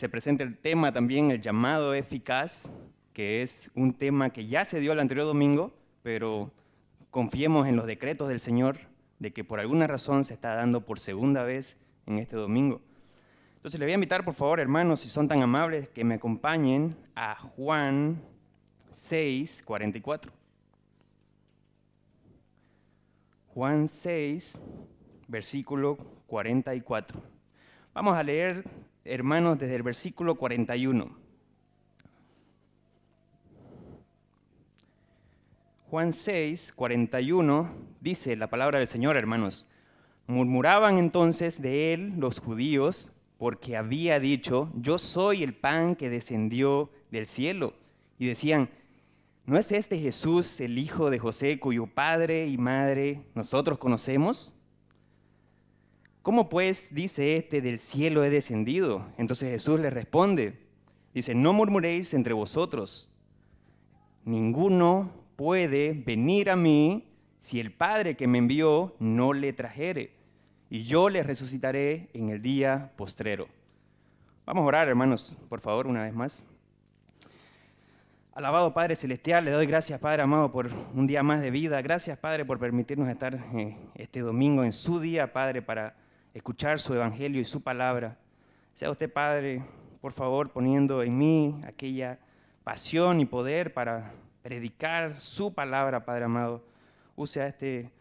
se presenta el tema también, el llamado eficaz, que es un tema que ya se dio el anterior domingo, pero confiemos en los decretos del Señor de que por alguna razón se está dando por segunda vez en este domingo. Entonces les voy a invitar, por favor, hermanos, si son tan amables, que me acompañen a Juan 6, 44. Juan 6, versículo 44. Vamos a leer, hermanos, desde el versículo 41. Juan 6, 41 dice la palabra del Señor, hermanos. Murmuraban entonces de él los judíos porque había dicho, yo soy el pan que descendió del cielo. Y decían, ¿no es este Jesús el hijo de José cuyo padre y madre nosotros conocemos? ¿Cómo pues dice este del cielo he descendido? Entonces Jesús les responde, dice, no murmuréis entre vosotros. Ninguno puede venir a mí si el Padre que me envió no le trajere, y yo le resucitaré en el día postrero. Vamos a orar, hermanos, por favor, una vez más. Alabado Padre Celestial, le doy gracias, Padre amado, por un día más de vida. Gracias, Padre, por permitirnos estar este domingo en su día, Padre, para escuchar su evangelio y su palabra. Sea usted, Padre, por favor, poniendo en mí aquella pasión y poder para predicar su palabra, Padre amado. Use a este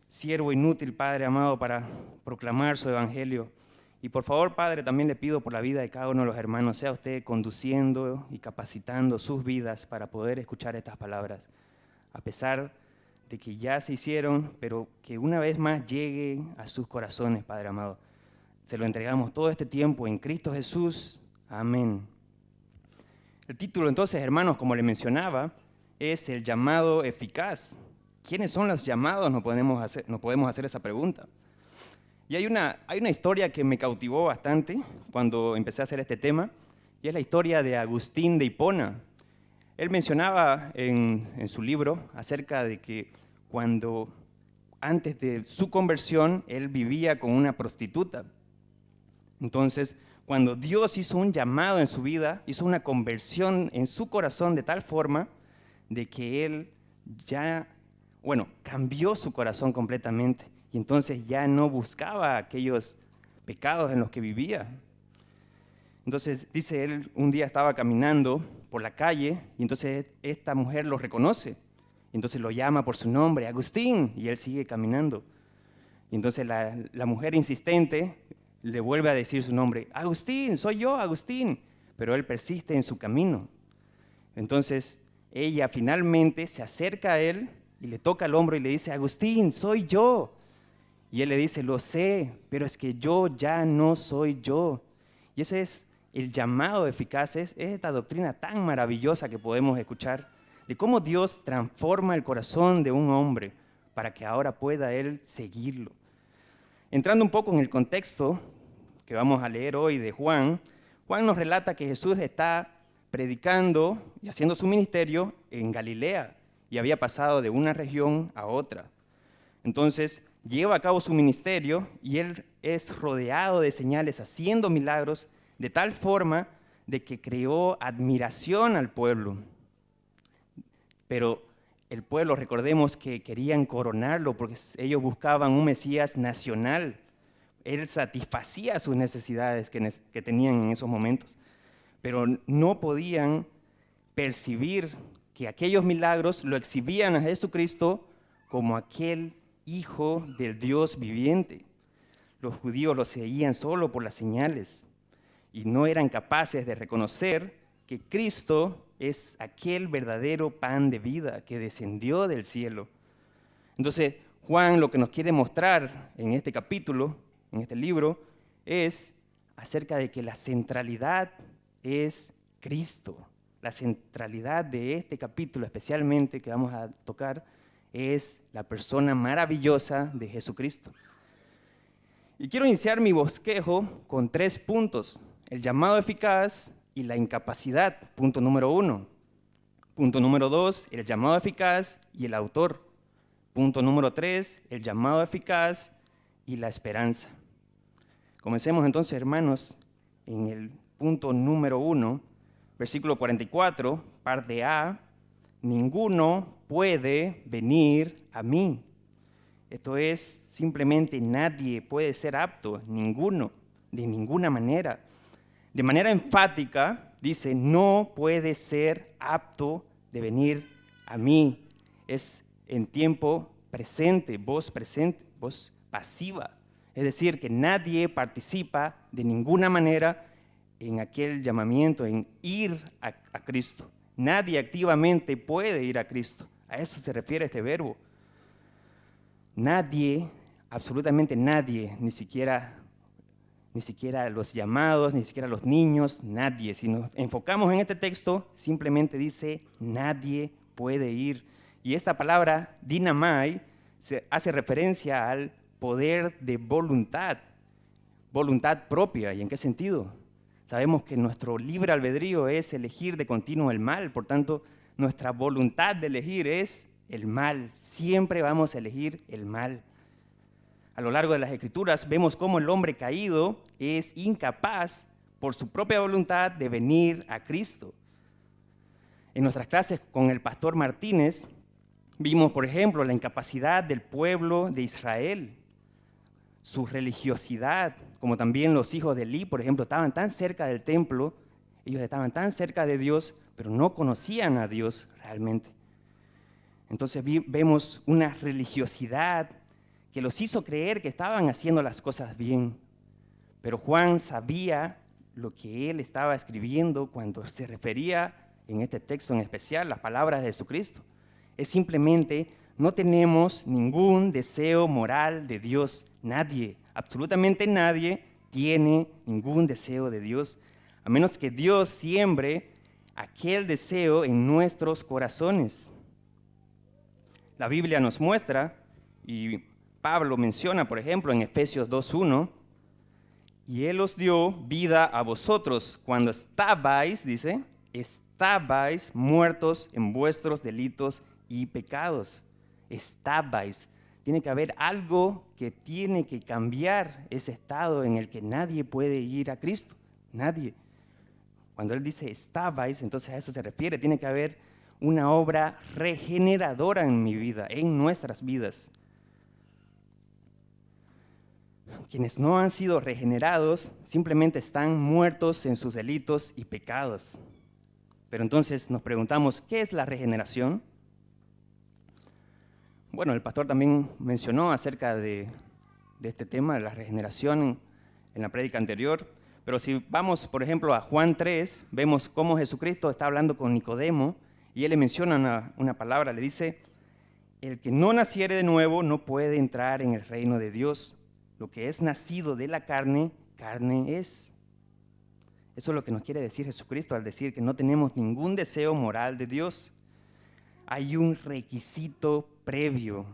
siervo inútil, Padre amado, para proclamar su evangelio. Y por favor, Padre, también le pido por la vida de cada uno de los hermanos, sea usted conduciendo y capacitando sus vidas para poder escuchar estas palabras. A pesar de que ya se hicieron, pero que una vez más lleguen a sus corazones, Padre amado. Se lo entregamos todo este tiempo en Cristo Jesús. Amén. El título entonces, hermanos, como le mencionaba, es el llamado eficaz. ¿Quiénes son los llamados? Nos podemos hacer esa pregunta. Y hay una historia que me cautivó bastante cuando empecé a hacer este tema, y es la historia de Agustín de Hipona. Él mencionaba en su libro acerca de que antes de su conversión, él vivía con una prostituta. Entonces, cuando Dios hizo un llamado en su vida, hizo una conversión en su corazón de tal forma de que él cambió su corazón completamente. Y entonces ya no buscaba aquellos pecados en los que vivía. Entonces, dice él, un día estaba caminando por la calle y entonces esta mujer lo reconoce. Entonces lo llama por su nombre, Agustín, y él sigue caminando. Y entonces la mujer insistente le vuelve a decir su nombre, Agustín, soy yo, Agustín. Pero él persiste en su camino. Entonces ella finalmente se acerca a él y le toca el hombro y le dice, Agustín, soy yo. Y él le dice, lo sé, pero es que yo ya no soy yo. Y ese es el llamado eficaz, es esta doctrina tan maravillosa que podemos escuchar, de cómo Dios transforma el corazón de un hombre para que ahora pueda él seguirlo. Entrando un poco en el contexto que vamos a leer hoy de Juan, Juan nos relata que Jesús está predicando y haciendo su ministerio en Galilea y había pasado de una región a otra. Entonces, lleva a cabo su ministerio y él es rodeado de señales, haciendo milagros de tal forma de que creó admiración al pueblo. Pero el pueblo, recordemos que querían coronarlo porque ellos buscaban un Mesías nacional. Él satisfacía sus necesidades que tenían en esos momentos, pero no podían percibir que aquellos milagros lo exhibían a Jesucristo como aquel Hijo del Dios viviente. Los judíos lo seguían solo por las señales y no eran capaces de reconocer que Cristo es aquel verdadero pan de vida que descendió del cielo. Entonces, Juan lo que nos quiere mostrar en este capítulo, en este libro, es acerca de que la centralidad es Cristo. La centralidad de este capítulo, especialmente que vamos a tocar, es la persona maravillosa de Jesucristo. Y quiero iniciar mi bosquejo con 3 puntos: el llamado eficaz y la incapacidad, punto número 1. Punto número 2, el llamado eficaz y el autor. Punto número 3, el llamado eficaz y la esperanza. Comencemos entonces, hermanos, en el punto número 1, versículo 44, parte A, ninguno puede venir a mí. Esto es, simplemente nadie puede ser apto, ninguno, de ninguna manera. De manera enfática, dice, no puede ser apto de venir a mí. Es en tiempo presente, voz pasiva. Es decir, que nadie participa de ninguna manera en aquel llamamiento, en ir a Cristo. Nadie activamente puede ir a Cristo. A eso se refiere este verbo. Nadie, absolutamente nadie, ni siquiera los llamados, ni siquiera los niños, nadie. Si nos enfocamos en este texto, simplemente dice, nadie puede ir. Y esta palabra, dinamai, se hace referencia al poder de voluntad propia. ¿Y en qué sentido? Sabemos que nuestro libre albedrío es elegir de continuo el mal, por tanto, nuestra voluntad de elegir es el mal. Siempre vamos a elegir el mal. A lo largo de las Escrituras vemos cómo el hombre caído es incapaz por su propia voluntad de venir a Cristo. En nuestras clases con el pastor Martínez vimos, por ejemplo, la incapacidad del pueblo de Israel, su religiosidad, como también los hijos de Elí, por ejemplo, estaban tan cerca del templo, ellos estaban tan cerca de Dios, pero no conocían a Dios realmente. Entonces vemos una religiosidad que los hizo creer que estaban haciendo las cosas bien. Pero Juan sabía lo que él estaba escribiendo cuando se refería en este texto en especial, las palabras de Jesucristo. Es simplemente, no tenemos ningún deseo moral de Dios. Nadie, absolutamente nadie, tiene ningún deseo de Dios, a menos que Dios siembre aquel deseo en nuestros corazones. La Biblia nos muestra, y Pablo menciona, por ejemplo, en Efesios 2:1, y Él os dio vida a vosotros cuando estabais, dice, estabais muertos en vuestros delitos y pecados. Estabais. Tiene que haber algo que tiene que cambiar ese estado en el que nadie puede ir a Cristo. Nadie. Cuando Él dice estabais, entonces a eso se refiere. Tiene que haber una obra regeneradora en mi vida, en nuestras vidas. Quienes no han sido regenerados simplemente están muertos en sus delitos y pecados. Pero entonces nos preguntamos, ¿qué es la regeneración? Bueno, el pastor también mencionó acerca de este tema, de la regeneración en la prédica anterior. Pero si vamos, por ejemplo, a Juan 3, vemos cómo Jesucristo está hablando con Nicodemo y él le menciona una palabra, le dice, el que no naciere de nuevo no puede entrar en el reino de Dios. Lo que es nacido de la carne, carne es. Eso es lo que nos quiere decir Jesucristo al decir que no tenemos ningún deseo moral de Dios. Hay un requisito previo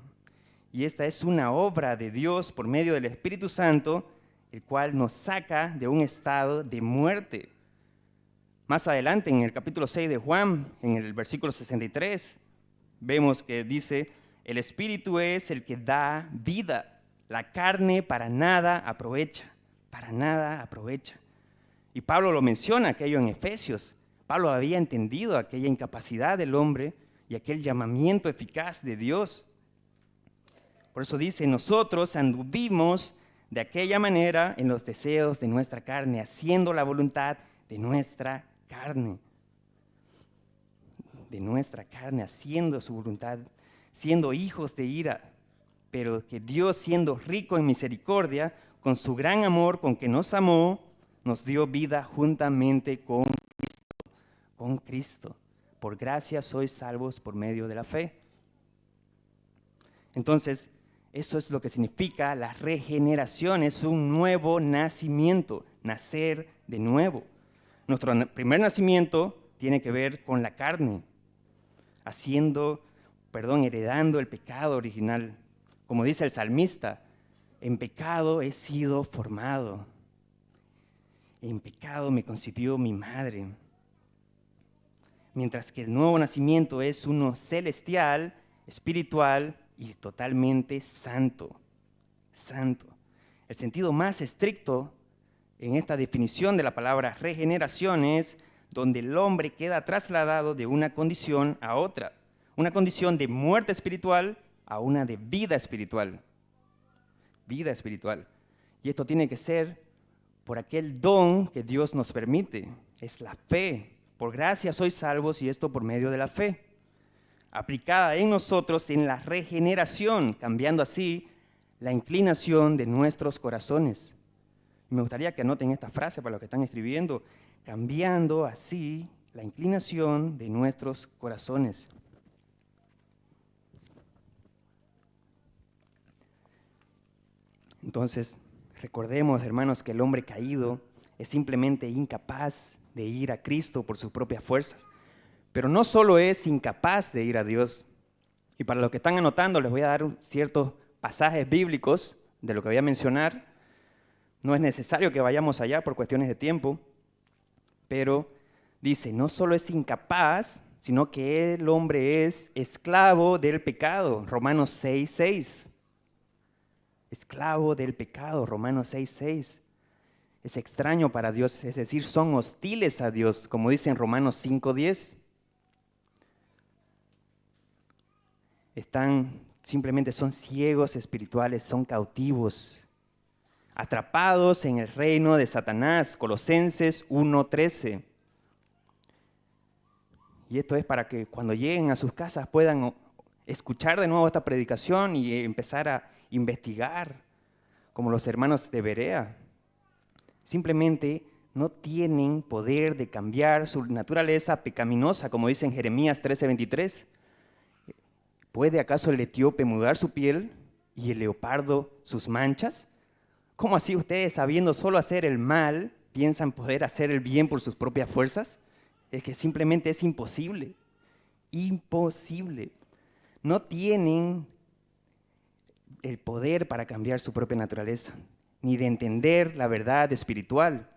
y esta es una obra de Dios por medio del Espíritu Santo, el cual nos saca de un estado de muerte. Más adelante, en el capítulo 6 de Juan, en el versículo 63, vemos que dice, el Espíritu es el que da vida, la carne para nada aprovecha, para nada aprovecha. Y Pablo lo menciona aquello en Efesios. Pablo había entendido aquella incapacidad del hombre y aquel llamamiento eficaz de Dios. Por eso dice, nosotros anduvimos de aquella manera en los deseos de nuestra carne, haciendo la voluntad de nuestra carne. De nuestra carne, haciendo su voluntad, siendo hijos de ira. Pero que Dios, siendo rico en misericordia, con su gran amor con que nos amó, nos dio vida juntamente con Cristo. Por gracia sois salvos por medio de la fe. Entonces, eso es lo que significa la regeneración, es un nuevo nacimiento, nacer de nuevo. Nuestro primer nacimiento tiene que ver con la carne, heredando el pecado original. Como dice el salmista, en pecado he sido formado, en pecado me concibió mi madre. Mientras que el nuevo nacimiento es uno celestial, espiritual y totalmente santo. Santo. El sentido más estricto en esta definición de la palabra regeneración es donde el hombre queda trasladado de una condición a otra, una condición de muerte espiritual a una de vida espiritual. Vida espiritual. Y esto tiene que ser por aquel don que Dios nos permite. Es la fe. Por gracia sois salvos y esto por medio de la fe. Aplicada en nosotros en la regeneración, cambiando así la inclinación de nuestros corazones. Me gustaría que anoten esta frase para los que están escribiendo. Cambiando así la inclinación de nuestros corazones. Entonces, recordemos, hermanos, que el hombre caído es simplemente incapaz de ir a Cristo por sus propias fuerzas. Pero no solo es incapaz de ir a Dios. Y para los que están anotando, les voy a dar ciertos pasajes bíblicos de lo que voy a mencionar. No es necesario que vayamos allá por cuestiones de tiempo, pero dice, no solo es incapaz, sino que el hombre es esclavo del pecado. Romanos 6:6. Esclavo del pecado, Romanos 6:6. Es extraño para Dios, es decir, son hostiles a Dios, como dice en Romanos 5:10. Simplemente son ciegos espirituales, son cautivos, atrapados en el reino de Satanás, Colosenses 1:13. Y esto es para que cuando lleguen a sus casas puedan escuchar de nuevo esta predicación y empezar a investigar, como los hermanos de Berea. Simplemente no tienen poder de cambiar su naturaleza pecaminosa, como dice en Jeremías 13:23. ¿Puede acaso el etíope mudar su piel y el leopardo sus manchas? ¿Cómo así ustedes, sabiendo solo hacer el mal, piensan poder hacer el bien por sus propias fuerzas? Es que simplemente es imposible. Imposible. No tienen el poder para cambiar su propia naturaleza, ni de entender la verdad espiritual.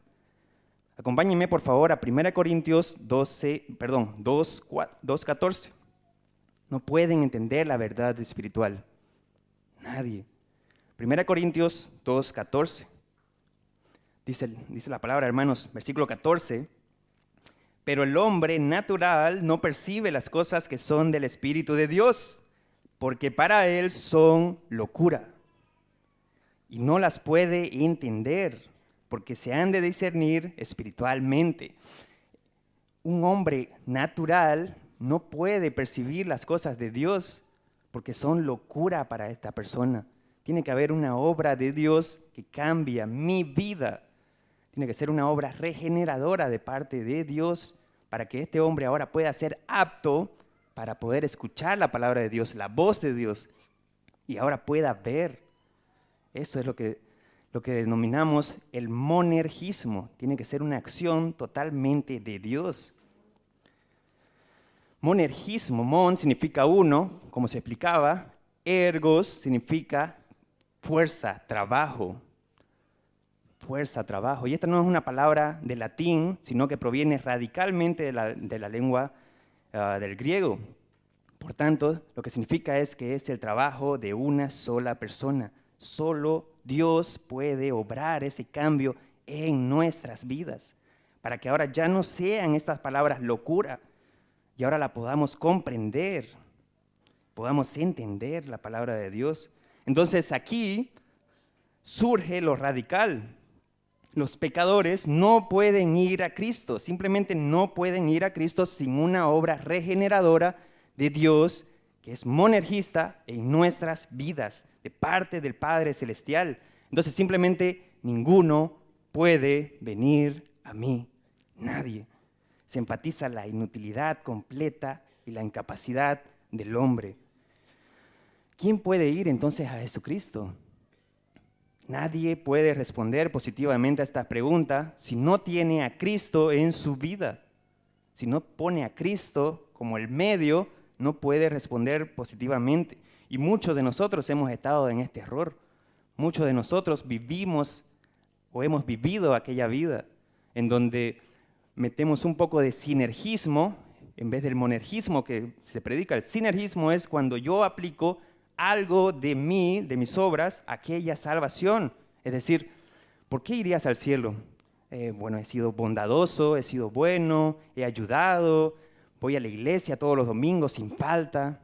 Acompáñenme, por favor, a 1 Corintios 2:14. No pueden entender la verdad espiritual. Nadie. 1 Corintios 2:14. Dice la palabra, hermanos, versículo 14. Pero el hombre natural no percibe las cosas que son del Espíritu de Dios, porque para él son locura. Y no las puede entender, porque se han de discernir espiritualmente. Un hombre natural no puede percibir las cosas de Dios porque son locura para esta persona. Tiene que haber una obra de Dios que cambia mi vida. Tiene que ser una obra regeneradora de parte de Dios para que este hombre ahora pueda ser apto para poder escuchar la palabra de Dios, la voz de Dios, y ahora pueda ver. Eso es lo que denominamos el monergismo. Tiene que ser una acción totalmente de Dios. Monergismo, mon significa uno, como se explicaba, ergos significa fuerza, trabajo. Fuerza, trabajo. Y esta no es una palabra de latín, sino que proviene radicalmente de la lengua del griego. Por tanto, lo que significa es que es el trabajo de una sola persona. Solo Dios puede obrar ese cambio en nuestras vidas, para que ahora ya no sean estas palabras locura, y ahora la podamos comprender, podamos entender la palabra de Dios. Entonces aquí surge lo radical. Los pecadores no pueden ir a Cristo, simplemente no pueden ir a Cristo sin una obra regeneradora de Dios que es monergista en nuestras vidas, de parte del Padre Celestial. Entonces simplemente ninguno puede venir a mí, nadie. Se enfatiza la inutilidad completa y la incapacidad del hombre. ¿Quién puede ir entonces a Jesucristo? Nadie puede responder positivamente a esta pregunta si no tiene a Cristo en su vida. Si no pone a Cristo como el medio, no puede responder positivamente. Y muchos de nosotros hemos estado en este error. Muchos de nosotros vivimos o hemos vivido aquella vida en donde metemos un poco de sinergismo en vez del monergismo que se predica. El sinergismo es cuando yo aplico algo de mí, de mis obras, a aquella salvación. Es decir, ¿por qué irías al cielo? Bueno, he sido bondadoso, he sido bueno, he ayudado, voy a la iglesia todos los domingos sin falta,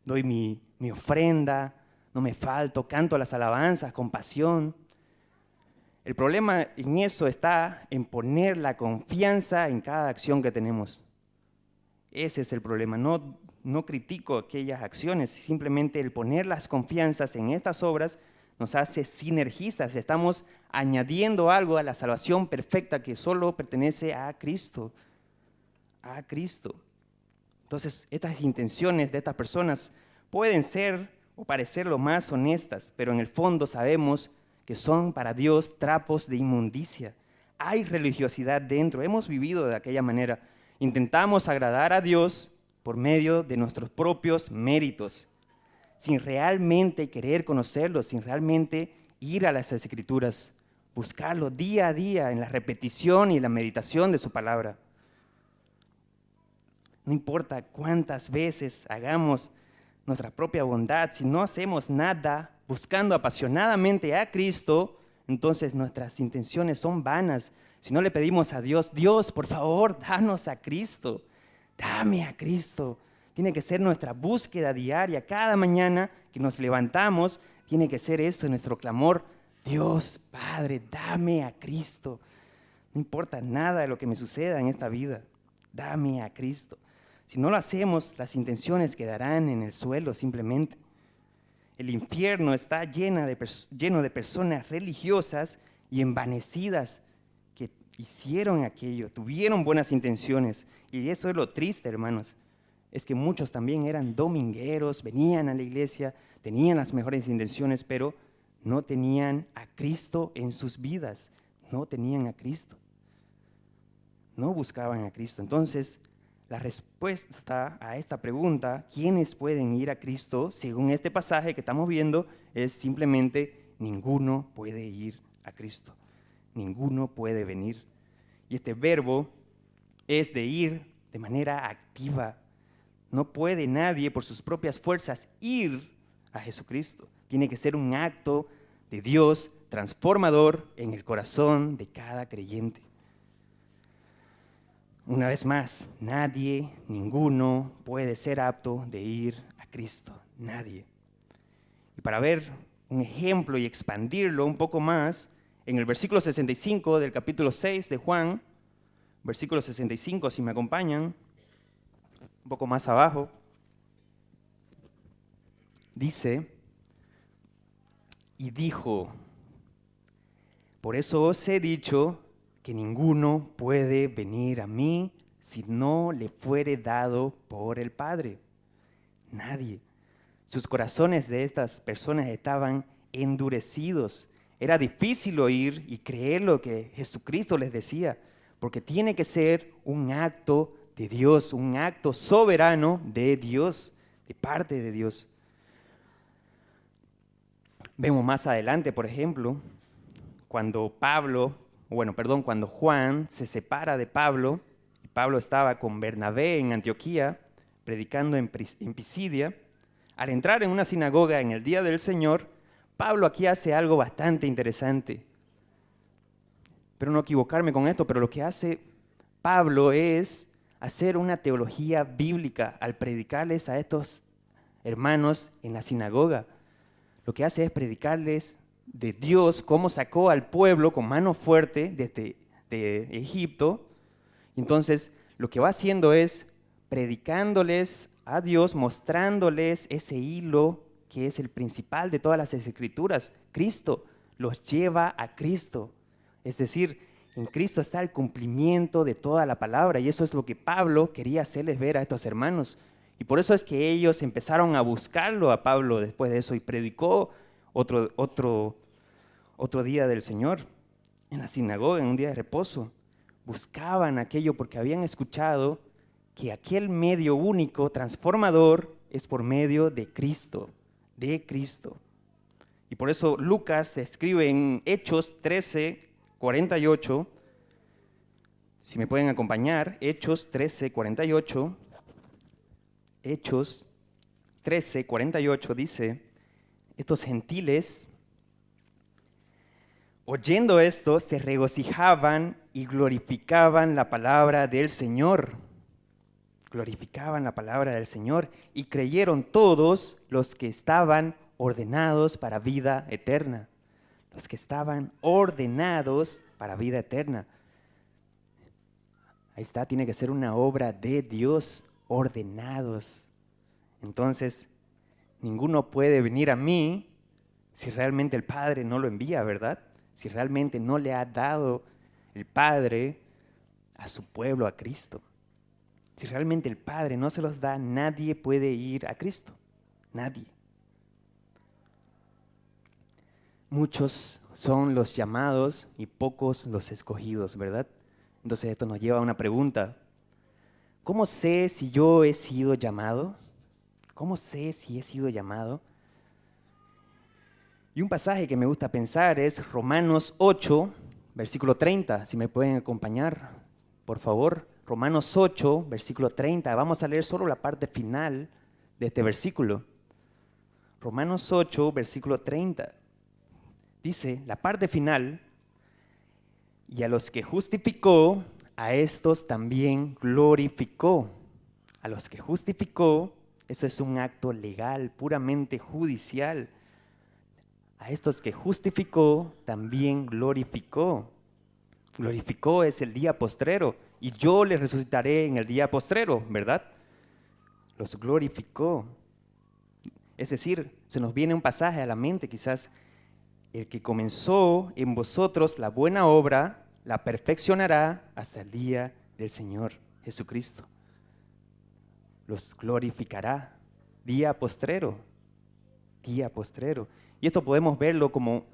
doy mi ofrenda, no me falto, canto las alabanzas con pasión. El problema en eso está en poner la confianza en cada acción que tenemos. Ese es el problema. No critico aquellas acciones, simplemente el poner las confianzas en estas obras nos hace sinergistas. Estamos añadiendo algo a la salvación perfecta que solo pertenece a Cristo. A Cristo. Entonces, estas intenciones de estas personas pueden ser o parecer lo más honestas, pero en el fondo sabemos que son para Dios trapos de inmundicia. Hay religiosidad dentro, hemos vivido de aquella manera. Intentamos agradar a Dios por medio de nuestros propios méritos, sin realmente querer conocerlo, sin realmente ir a las Escrituras, buscarlo día a día en la repetición y la meditación de su palabra. No importa cuántas veces hagamos nuestra propia bondad, si no hacemos nada buscando apasionadamente a Cristo, entonces nuestras intenciones son vanas. Si no le pedimos a Dios, Dios, por favor, danos a Cristo, dame a Cristo. Tiene que ser nuestra búsqueda diaria. Cada mañana que nos levantamos, tiene que ser eso nuestro clamor. Dios, Padre, dame a Cristo. No importa nada de lo que me suceda en esta vida, dame a Cristo. Si no lo hacemos, las intenciones quedarán en el suelo simplemente. El infierno está lleno de personas religiosas y envanecidas que hicieron aquello, tuvieron buenas intenciones. Y eso es lo triste, hermanos. Es que muchos también eran domingueros, venían a la iglesia, tenían las mejores intenciones, pero no tenían a Cristo en sus vidas. No tenían a Cristo. No buscaban a Cristo. Entonces, la respuesta a esta pregunta, ¿quiénes pueden ir a Cristo? Según este pasaje que estamos viendo, es simplemente ninguno puede ir a Cristo. Ninguno puede venir. Y este verbo es de ir de manera activa. No puede nadie por sus propias fuerzas ir a Jesucristo. Tiene que ser un acto de Dios transformador en el corazón de cada creyente. Una vez más, nadie, ninguno puede ser apto de ir a Cristo. Nadie. Y para ver un ejemplo y expandirlo un poco más, en el versículo 65 del capítulo 6 de Juan, versículo 65, si me acompañan, un poco más abajo, dice, y dijo, por eso os he dicho que ninguno puede venir a mí si no le fuere dado por el Padre. Nadie. Sus corazones de estas personas estaban endurecidos. Era difícil oír y creer lo que Jesucristo les decía, porque tiene que ser un acto de Dios, un acto soberano de Dios, de parte de Dios. Vemos más adelante, por ejemplo, cuando Juan se separa de Pablo, y Pablo estaba con Bernabé en Antioquía, predicando en Pisidia. Al entrar en una sinagoga en el día del Señor, Pablo aquí hace algo bastante interesante. Espero no equivocarme con esto, pero lo que hace Pablo es hacer una teología bíblica al predicarles a estos hermanos en la sinagoga. Lo que hace es predicarles de Dios, cómo sacó al pueblo con mano fuerte de Egipto. Entonces, lo que va haciendo es predicándoles a Dios, mostrándoles ese hilo que es el principal de todas las Escrituras. Cristo los lleva a Cristo. Es decir, en Cristo está el cumplimiento de toda la palabra, y eso es lo que Pablo quería hacerles ver a estos hermanos. Y por eso es que ellos empezaron a buscarlo a Pablo después de eso, y predicó otro día del Señor en la sinagoga, en un día de reposo. Buscaban aquello porque habían escuchado que aquel medio único, transformador, es por medio de Cristo, de Cristo. Y por eso Lucas escribe en Hechos 13:48, si me pueden acompañar, Hechos 13:48, Hechos 13:48 dice, estos gentiles, oyendo esto, se regocijaban y glorificaban la palabra del Señor. Glorificaban la palabra del Señor y creyeron todos los que estaban ordenados para vida eterna. Los que estaban ordenados para vida eterna. Ahí está, tiene que ser una obra de Dios, ordenados. Entonces, ninguno puede venir a mí si realmente el Padre no lo envía, ¿verdad? Si realmente no le ha dado el Padre a su pueblo, a Cristo. Si realmente el Padre no se los da, nadie puede ir a Cristo. Nadie. Muchos son los llamados y pocos los escogidos, ¿verdad? Entonces esto nos lleva a una pregunta. ¿Cómo sé si yo he sido llamado? ¿Cómo sé si he sido llamado? Y un pasaje que me gusta pensar es Romanos 8, versículo 30. Si me pueden acompañar, por favor. Romanos 8, versículo 30. Vamos a leer solo la parte final de este versículo. Romanos 8, versículo 30. Dice, la parte final, y a los que justificó, a estos también glorificó. A los que justificó, eso es un acto legal, puramente judicial. A estos que justificó, también glorificó. Glorificó es el día postrero, y yo les resucitaré en el día postrero, ¿verdad? Los glorificó. Es decir, se nos viene un pasaje a la mente quizás. El que comenzó en vosotros la buena obra, la perfeccionará hasta el día del Señor Jesucristo. Los glorificará. Día postrero. Día postrero. Y esto podemos verlo como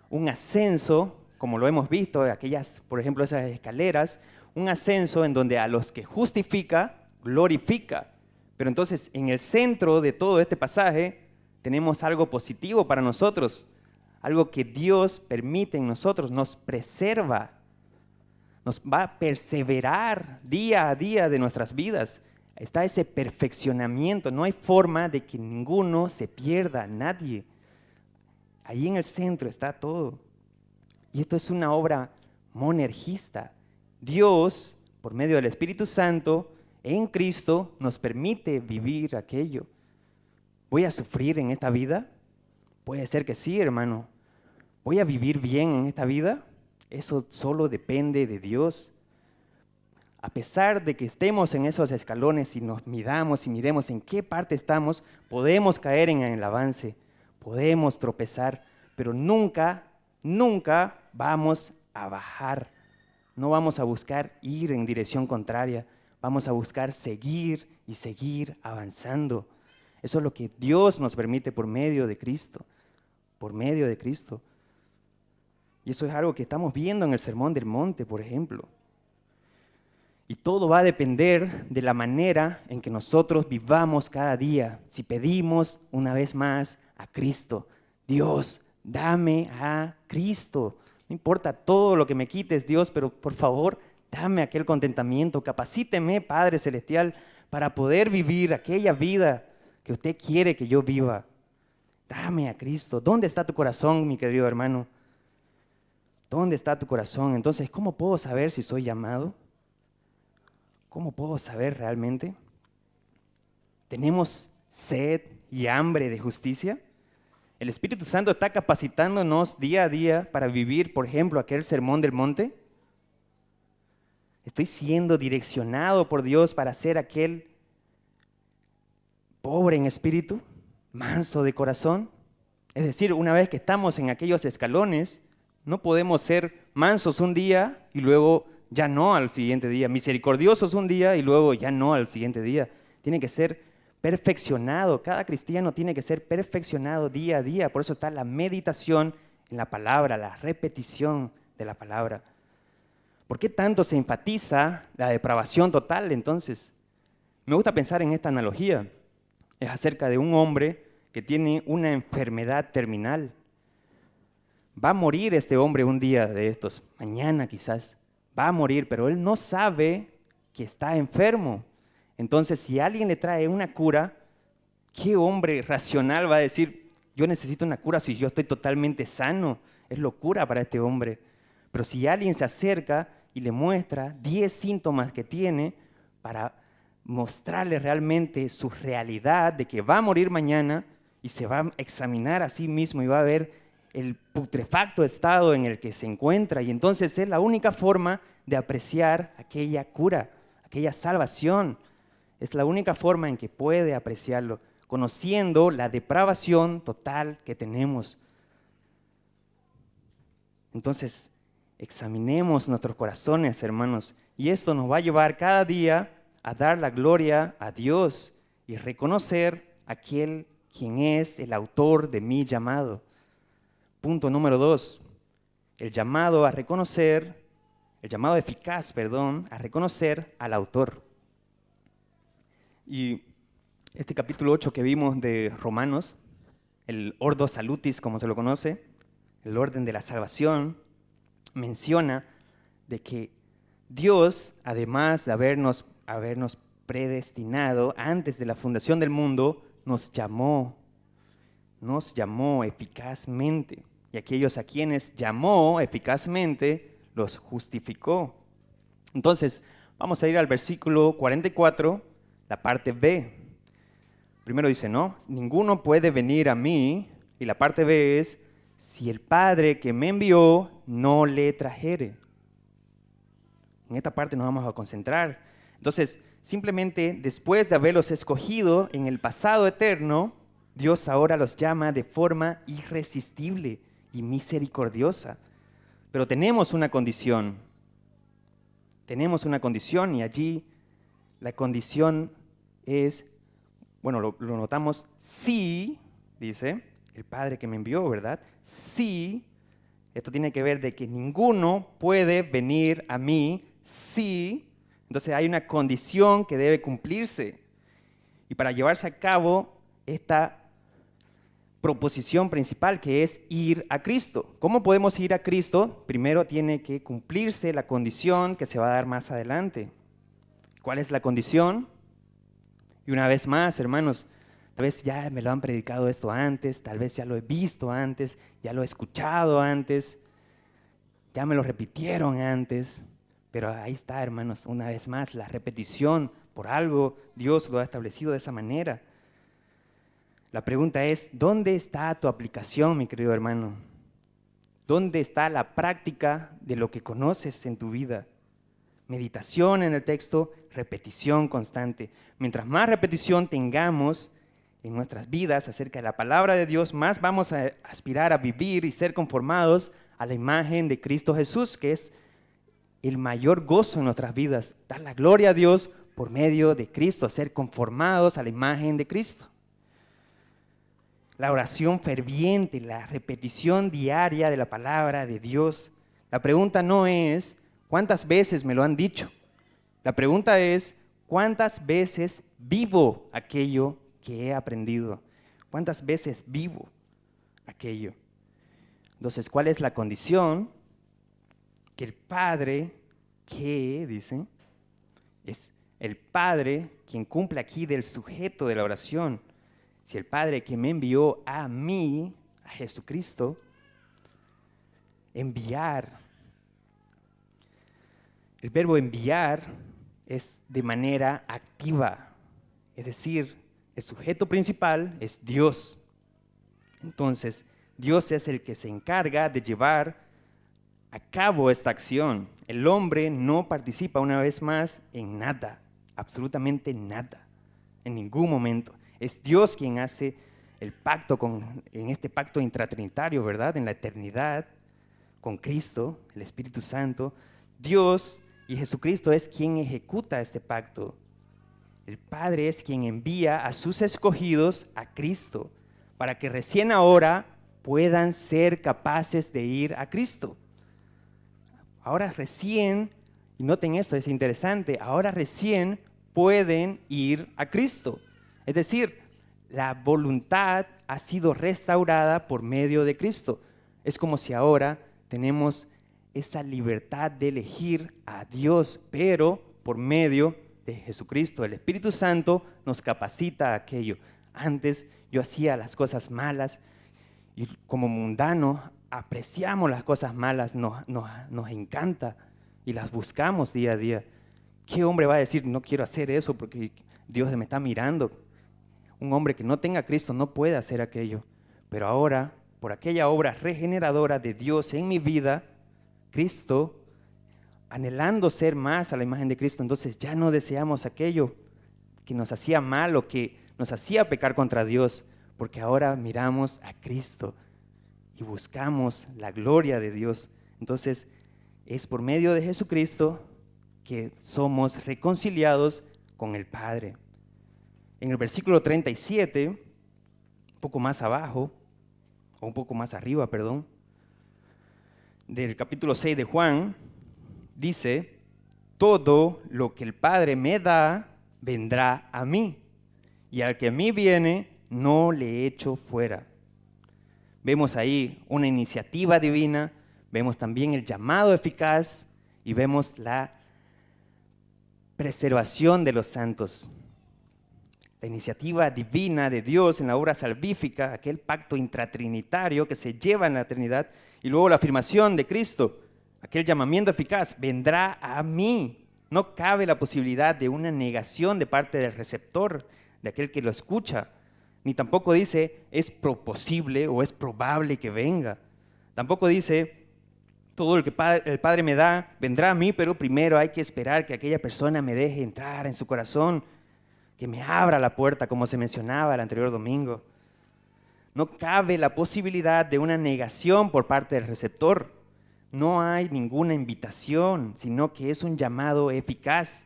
un ascenso, como lo hemos visto, aquellas, por ejemplo, esas escaleras, un ascenso en donde a los que justifica, glorifica. Pero entonces, en el centro de todo este pasaje, tenemos algo positivo para nosotros, algo que Dios permite en nosotros, nos preserva, nos va a perseverar día a día de nuestras vidas. Está ese perfeccionamiento, no hay forma de que ninguno se pierda, nadie. Ahí en el centro está todo. Y esto es una obra monergista. Dios, por medio del Espíritu Santo, en Cristo, nos permite vivir aquello. ¿Voy a sufrir en esta vida? Puede ser que sí, hermano. ¿Voy a vivir bien en esta vida? Eso solo depende de Dios. A pesar de que estemos en esos escalones y nos midamos y miremos en qué parte estamos, podemos caer en el avance, podemos tropezar, pero nunca vamos a bajar. No vamos a buscar ir en dirección contraria, vamos a buscar seguir y seguir avanzando. Eso es lo que Dios nos permite por medio de Cristo, por medio de Cristo. Y eso es algo que estamos viendo en el Sermón del Monte, por ejemplo. Y todo va a depender de la manera en que nosotros vivamos cada día. Si pedimos una vez más a Cristo, Dios, dame a Cristo. No importa todo lo que me quites, Dios, pero por favor, dame aquel contentamiento. Capacíteme, Padre Celestial, para poder vivir aquella vida que usted quiere que yo viva. Dame a Cristo. ¿Dónde está tu corazón, mi querido hermano? ¿Dónde está tu corazón? Entonces, ¿cómo puedo saber si soy llamado? ¿Cómo puedo saber realmente? ¿Tenemos sed y hambre de justicia? ¿El Espíritu Santo está capacitándonos día a día para vivir, por ejemplo, aquel sermón del monte? ¿Estoy siendo direccionado por Dios para ser aquel pobre en espíritu, manso de corazón? Es decir, una vez que estamos en aquellos escalones, no podemos ser mansos un día y luego ya no al siguiente día, misericordiosos un día y luego ya no al siguiente día. Tiene que ser perfeccionado, cada cristiano tiene que ser perfeccionado día a día. Por eso está la meditación en la palabra, la repetición de la palabra. ¿Por qué tanto se enfatiza la depravación total entonces? Me gusta pensar en esta analogía. Es acerca de un hombre que tiene una enfermedad terminal. Va a morir este hombre un día de estos, mañana quizás. Va a morir, pero él no sabe que está enfermo. Entonces, si alguien le trae una cura, ¿qué hombre racional va a decir, yo necesito una cura si yo estoy totalmente sano? es locura para este hombre. Pero si alguien se acerca y le muestra 10 síntomas que tiene para mostrarle realmente su realidad de que va a morir mañana y se va a examinar a sí mismo y va a ver el putrefacto estado en el que se encuentra, y entonces es la única forma de apreciar aquella cura, aquella salvación. Es la única forma en que puede apreciarlo, conociendo la depravación total que tenemos. Entonces, examinemos nuestros corazones, hermanos, y esto nos va a llevar cada día a dar la gloria a Dios y reconocer a aquel quien es el autor de mi llamado. Punto número 2, el llamado eficaz, a reconocer al autor. Y este capítulo 8 que vimos de Romanos, el Ordo Salutis, como se lo conoce, el orden de la salvación, menciona de que Dios, además de habernos predestinado antes de la fundación del mundo, nos llamó eficazmente. Y aquellos a quienes llamó eficazmente, los justificó. Entonces, vamos a ir al versículo 44, la parte B. Primero dice, no, ninguno puede venir a mí. Y la parte B es, si el Padre que me envió no le trajere. En esta parte nos vamos a concentrar. Entonces, simplemente después de haberlos escogido en el pasado eterno, Dios ahora los llama de forma irresistible y misericordiosa. Pero tenemos una condición. Y allí la condición es, bueno, lo notamos, sí, dice el Padre que me envió, ¿verdad? Sí, esto tiene que ver de que ninguno puede venir a mí, sí. Entonces hay una condición que debe cumplirse. Y para llevarse a cabo esta proposición principal, que es ir a Cristo. ¿Cómo podemos ir a Cristo? Primero tiene que cumplirse la condición que se va a dar más adelante. ¿Cuál es la condición? Y una vez más, hermanos, tal vez ya me lo han predicado esto antes, tal vez ya lo he visto antes, ya lo he escuchado antes, ya me lo repitieron antes, pero ahí está, hermanos, una vez más, la repetición, por algo Dios lo ha establecido de esa manera. La pregunta es, ¿dónde está tu aplicación, mi querido hermano? ¿Dónde está la práctica de lo que conoces en tu vida? Meditación en el texto, repetición constante. Mientras más repetición tengamos en nuestras vidas acerca de la palabra de Dios, más vamos a aspirar a vivir y ser conformados a la imagen de Cristo Jesús, que es el mayor gozo en nuestras vidas. Dar la gloria a Dios por medio de Cristo, ser conformados a la imagen de Cristo. La oración ferviente, la repetición diaria de la palabra de Dios. La pregunta no es, ¿cuántas veces me lo han dicho? La pregunta es, ¿cuántas veces vivo aquello que he aprendido? ¿Cuántas veces vivo aquello? Entonces, ¿cuál es la condición? Que el Padre, dicen, es el Padre quien cumple aquí del sujeto de la oración. Si el Padre que me envió a mí, a Jesucristo, enviar. El verbo enviar es de manera activa, es decir, el sujeto principal es Dios. Entonces, Dios es el que se encarga de llevar a cabo esta acción. El hombre no participa una vez más en nada, absolutamente nada, en ningún momento. Es Dios quien hace el pacto en este pacto intratrinitario, ¿verdad? En la eternidad, con Cristo, el Espíritu Santo. Dios y Jesucristo es quien ejecuta este pacto. El Padre es quien envía a sus escogidos a Cristo, para que recién ahora puedan ser capaces de ir a Cristo. Ahora recién, y noten esto, es interesante, ahora recién pueden ir a Cristo. Es decir, la voluntad ha sido restaurada por medio de Cristo. Es como si ahora tenemos esa libertad de elegir a Dios, pero por medio de Jesucristo. El Espíritu Santo nos capacita a aquello. Antes yo hacía las cosas malas y como mundano apreciamos las cosas malas, nos encanta y las buscamos día a día. ¿Qué hombre va a decir, no quiero hacer eso porque Dios me está mirando? Un hombre que no tenga a Cristo no puede hacer aquello. Pero ahora, por aquella obra regeneradora de Dios en mi vida, Cristo, anhelando ser más a la imagen de Cristo, entonces ya no deseamos aquello que nos hacía mal o que nos hacía pecar contra Dios, porque ahora miramos a Cristo y buscamos la gloria de Dios. Entonces, es por medio de Jesucristo que somos reconciliados con el Padre. En el versículo 37, un poco más abajo, o un poco más arriba, perdón, del capítulo 6 de Juan, dice, todo lo que el Padre me da, vendrá a mí, y al que a mí viene, no le echo fuera. Vemos ahí una iniciativa divina, vemos también el llamado eficaz y vemos la preservación de los santos. La iniciativa divina de Dios en la obra salvífica, aquel pacto intratrinitario que se lleva en la eternidad, y luego la afirmación de Cristo, aquel llamamiento eficaz, vendrá a mí. No cabe la posibilidad de una negación de parte del receptor, de aquel que lo escucha. Ni tampoco dice, es posible o es probable que venga. Tampoco dice, todo lo que el Padre me da, vendrá a mí, pero primero hay que esperar que aquella persona me deje entrar en su corazón, que me abra la puerta, como se mencionaba el anterior domingo. No cabe la posibilidad de una negación por parte del receptor. No hay ninguna invitación, sino que es un llamado eficaz.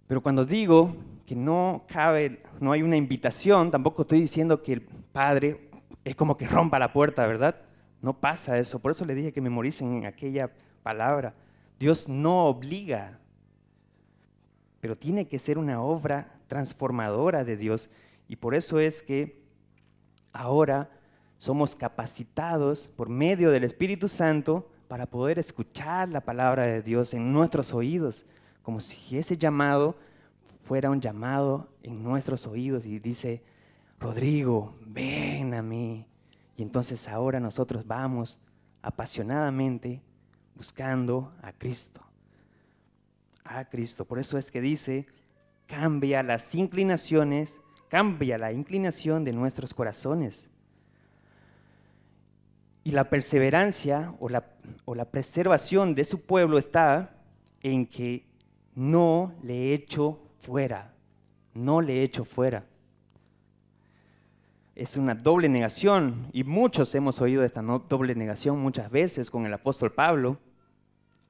Pero cuando digo que no hay una invitación, tampoco estoy diciendo que el Padre es como que rompa la puerta, ¿verdad? No pasa eso. Por eso le dije que memoricen aquella palabra. Dios no obliga, pero tiene que ser una obra transformadora de Dios. Y por eso es que ahora somos capacitados por medio del Espíritu Santo para poder escuchar la palabra de Dios en nuestros oídos, como si ese llamado fuera un llamado en nuestros oídos y dice, Rodrigo, ven a mí. Y entonces ahora nosotros vamos apasionadamente buscando a Cristo. A Cristo. Por eso es que dice, cambia la inclinación de nuestros corazones. Y la perseverancia o la preservación de su pueblo está en que no le echo fuera, no le echo fuera. Es una doble negación y muchos hemos oído esta doble negación muchas veces con el apóstol Pablo.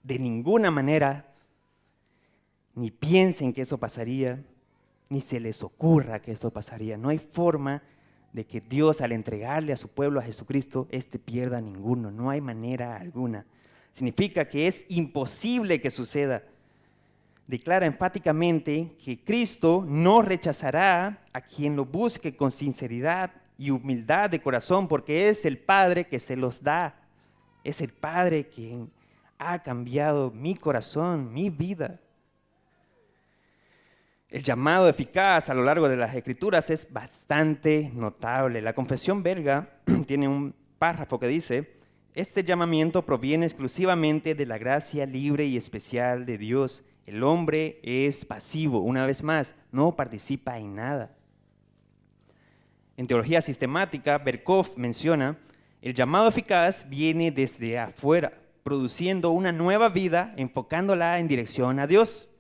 De ninguna manera, ni piensen que eso pasaría, ni se les ocurra que esto pasaría. No hay forma de que Dios, al entregarle a su pueblo a Jesucristo, pierda ninguno. No hay manera alguna. Significa que es imposible que suceda. Declara enfáticamente que Cristo no rechazará a quien lo busque con sinceridad y humildad de corazón, porque es el Padre que se los da. Es el Padre quien ha cambiado mi corazón, mi vida. El llamado eficaz a lo largo de las Escrituras es bastante notable. La Confesión Belga tiene un párrafo que dice, este llamamiento proviene exclusivamente de la gracia libre y especial de Dios. El hombre es pasivo, una vez más, no participa en nada. En Teología Sistemática, Berkhof menciona, el llamado eficaz viene desde afuera, produciendo una nueva vida, enfocándola en dirección a Dios,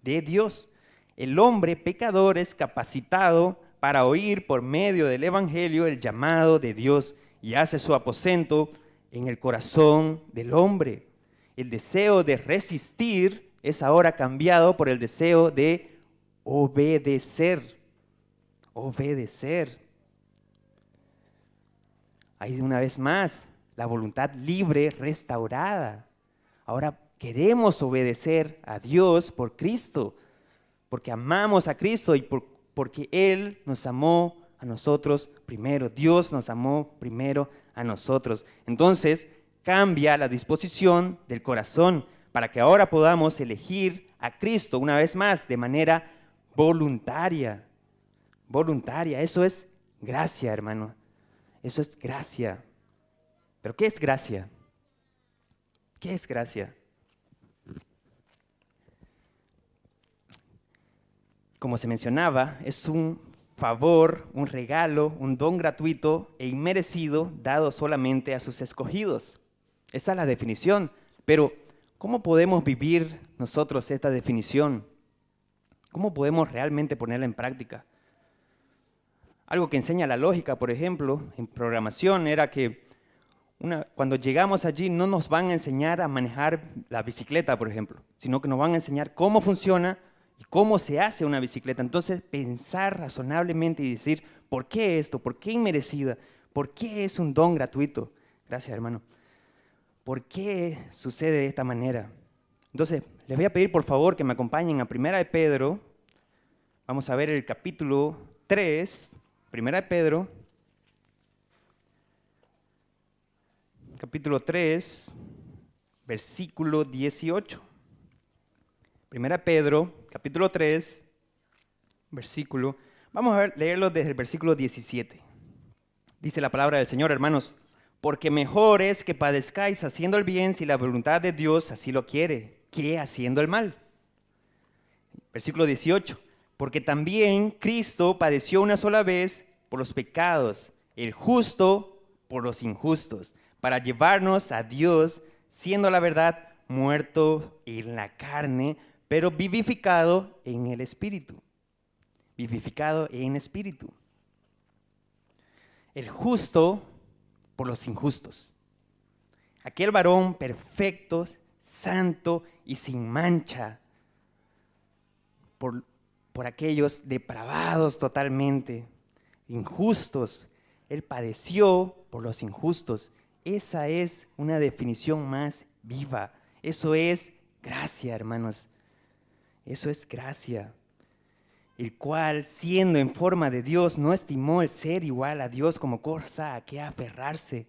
de Dios. El hombre pecador es capacitado para oír por medio del Evangelio el llamado de Dios y hace su aposento en el corazón del hombre. El deseo de resistir es ahora cambiado por el deseo de obedecer. Obedecer. Ahí una vez más, la voluntad libre restaurada. Ahora queremos obedecer a Dios por Cristo, porque amamos a Cristo y porque Él nos amó a nosotros primero. Dios nos amó primero a nosotros. Entonces, cambia la disposición del corazón para que ahora podamos elegir a Cristo una vez más de manera voluntaria. Voluntaria, eso es gracia, hermano. Eso es gracia. ¿Pero qué es gracia? ¿Qué es gracia? Como se mencionaba, es un favor, un regalo, un don gratuito e inmerecido dado solamente a sus escogidos. Esa es la definición. Pero, ¿cómo podemos vivir nosotros esta definición? ¿Cómo podemos realmente ponerla en práctica? Algo que enseña la lógica, por ejemplo, en programación, era que cuando llegamos allí no nos van a enseñar a manejar la bicicleta, por ejemplo, sino que nos van a enseñar cómo funciona y cómo se hace una bicicleta. Entonces, pensar razonablemente y decir, ¿por qué esto? ¿Por qué inmerecida? ¿Por qué es un don gratuito? Gracias, hermano. ¿Por qué sucede de esta manera? Entonces, les voy a pedir por favor que me acompañen a 1 de Pedro. Vamos a ver el capítulo 3, 1 de Pedro, capítulo 3, versículo 18. 1 Pedro, capítulo 3, versículo, vamos a leerlo desde el versículo 17. Dice la palabra del Señor, hermanos, porque mejor es que padezcáis haciendo el bien si la voluntad de Dios así lo quiere, que haciendo el mal. Versículo 18, porque también Cristo padeció una sola vez por los pecados, el justo por los injustos, para llevarnos a Dios, siendo la verdad muerto en la carne, pero vivificado en el Espíritu. Vivificado en Espíritu. El justo por los injustos. Aquel varón perfecto, santo y sin mancha, por aquellos depravados totalmente, injustos. Él padeció por los injustos. Esa es una definición más viva. Eso es gracia, hermanos. Eso es gracia. El cual, siendo en forma de Dios, no estimó el ser igual a Dios como cosa a que aferrarse.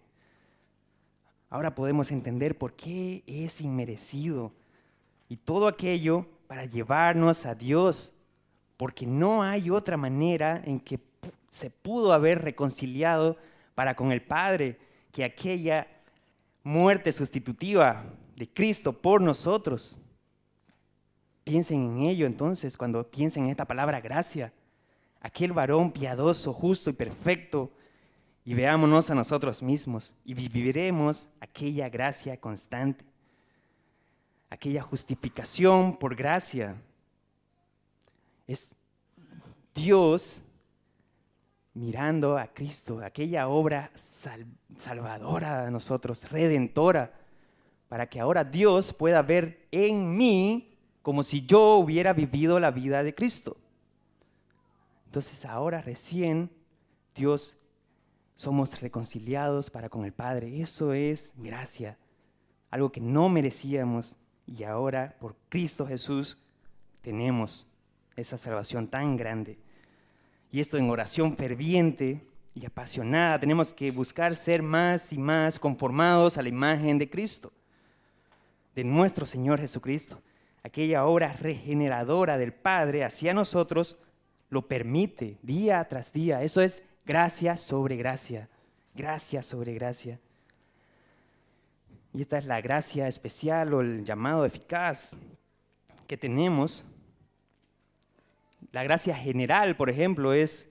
Ahora podemos entender por qué es inmerecido. Y todo aquello para llevarnos a Dios. Porque no hay otra manera en que se pudo haber reconciliado para con el Padre que aquella muerte sustitutiva de Cristo por nosotros. Piensen en ello entonces cuando piensen en esta palabra gracia. Aquel varón piadoso, justo y perfecto. Y veámonos a nosotros mismos y viviremos aquella gracia constante. Aquella justificación por gracia. Es Dios mirando a Cristo, aquella obra salvadora de nosotros, redentora, para que ahora Dios pueda ver en mí como si yo hubiera vivido la vida de Cristo. Entonces ahora recién Dios somos reconciliados para con el Padre. Eso es gracia, algo que no merecíamos y ahora por Cristo Jesús tenemos esa salvación tan grande. Y esto en oración ferviente y apasionada. Tenemos que buscar ser más y más conformados a la imagen de Cristo, de nuestro Señor Jesucristo. Aquella obra regeneradora del Padre hacia nosotros lo permite día tras día. Eso es gracia sobre gracia, gracia sobre gracia. Y esta es la gracia especial o el llamado eficaz que tenemos. La gracia general, por ejemplo, es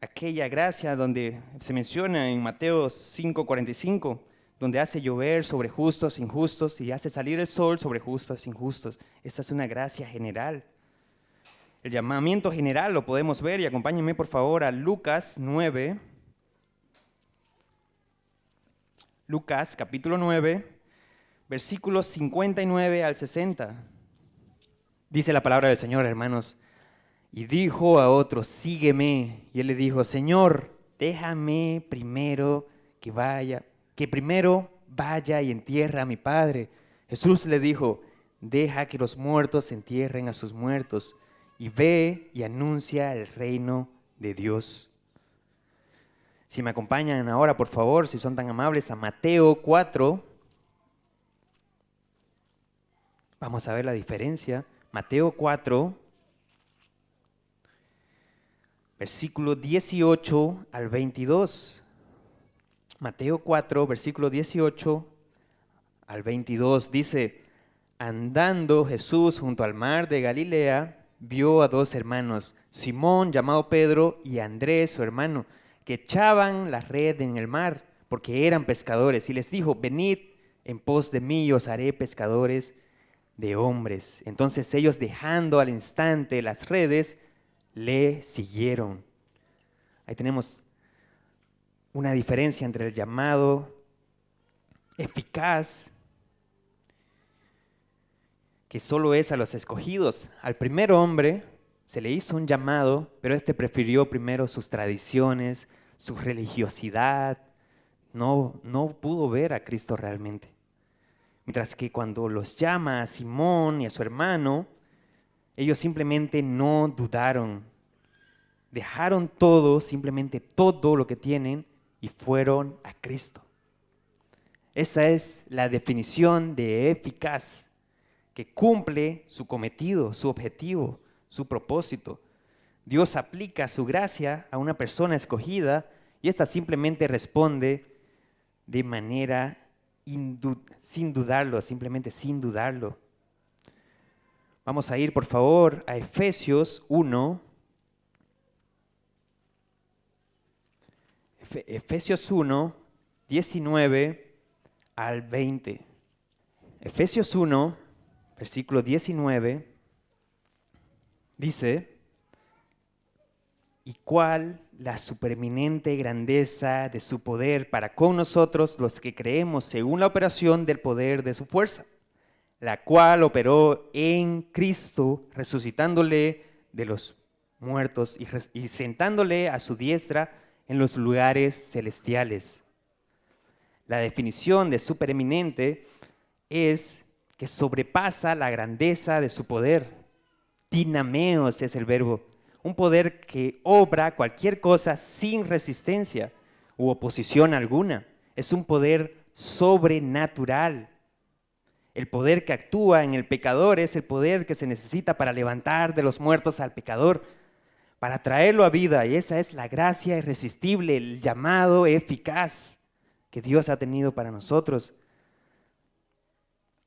aquella gracia donde se menciona en Mateo 5:45, donde hace llover sobre justos, injustos, y hace salir el sol sobre justos, injustos. Esta es una gracia general. El llamamiento general lo podemos ver, y acompáñenme por favor a Lucas 9. Lucas capítulo 9, versículos 59 al 60. Dice la palabra del Señor, hermanos. Y dijo a otro, sígueme. Y él le dijo, Señor, déjame primero que primero vaya y entierre a mi padre. Jesús le dijo, deja que los muertos entierren a sus muertos y ve y anuncia el reino de Dios. Si me acompañan ahora, por favor, si son tan amables, a Mateo 4. Vamos a ver la diferencia. Mateo 4. Versículo 18 al 22. Mateo 4, versículo 18 al 22 dice: andando Jesús junto al mar de Galilea, vio a dos hermanos, Simón llamado Pedro y Andrés su hermano, que echaban la red en el mar, porque eran pescadores, y les dijo: venid en pos de mí y os haré pescadores de hombres. Entonces ellos, dejando al instante las redes, le siguieron. Ahí tenemos una diferencia entre el llamado eficaz, que solo es a los escogidos. Al primer hombre se le hizo un llamado, pero este prefirió primero sus tradiciones, su religiosidad. No pudo ver a Cristo realmente. Mientras que cuando los llama a Simón y a su hermano, ellos simplemente no dudaron. Dejaron todo, simplemente todo lo que tienen, y fueron a Cristo. Esa es la definición de eficaz, que cumple su cometido, su objetivo, su propósito. Dios aplica su gracia a una persona escogida y ésta simplemente responde de manera sin dudarlo, simplemente sin dudarlo. Vamos a ir, por favor, a Efesios 1. Efesios 1, 19 al 20. Efesios 1, versículo 19, dice: ¿y cuál la supereminente grandeza de su poder para con nosotros los que creemos, según la operación del poder de su fuerza, la cual operó en Cristo, resucitándole de los muertos y sentándole a su diestra en los lugares celestiales? La definición de supereminente es que sobrepasa la grandeza de su poder. Dinameos es el verbo. Un poder que obra cualquier cosa sin resistencia u oposición alguna. Es un poder sobrenatural. El poder que actúa en el pecador es el poder que se necesita para levantar de los muertos al pecador, para traerlo a vida. Y esa es la gracia irresistible, el llamado eficaz que Dios ha tenido para nosotros,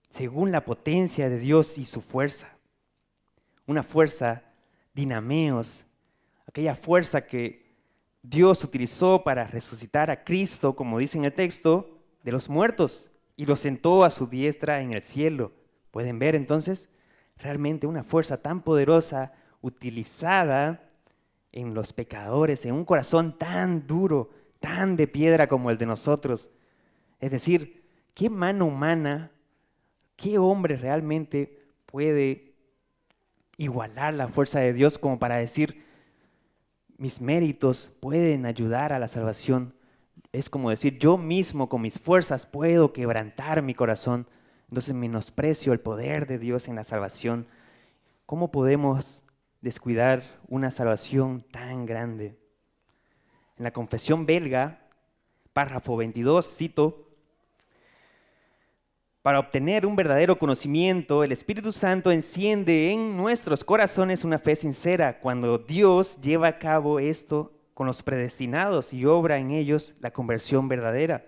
según la potencia de Dios y su fuerza. Una fuerza dinameos, aquella fuerza que Dios utilizó para resucitar a Cristo, como dice en el texto, de los muertos, y lo sentó a su diestra en el cielo. ¿Pueden ver entonces? Realmente una fuerza tan poderosa utilizada en los pecadores, en un corazón tan duro, tan de piedra como el de nosotros. Es decir, ¿qué mano humana, qué hombre realmente puede igualar la fuerza de Dios como para decir: mis méritos pueden ayudar a la salvación? Es como decir: yo mismo con mis fuerzas puedo quebrantar mi corazón. Entonces menosprecio el poder de Dios en la salvación. ¿Cómo podemos descuidar una salvación tan grande? En la Confesión Belga, párrafo 22, cito: para obtener un verdadero conocimiento, el Espíritu Santo enciende en nuestros corazones una fe sincera cuando Dios lleva a cabo esto con los predestinados y obra en ellos la conversión verdadera.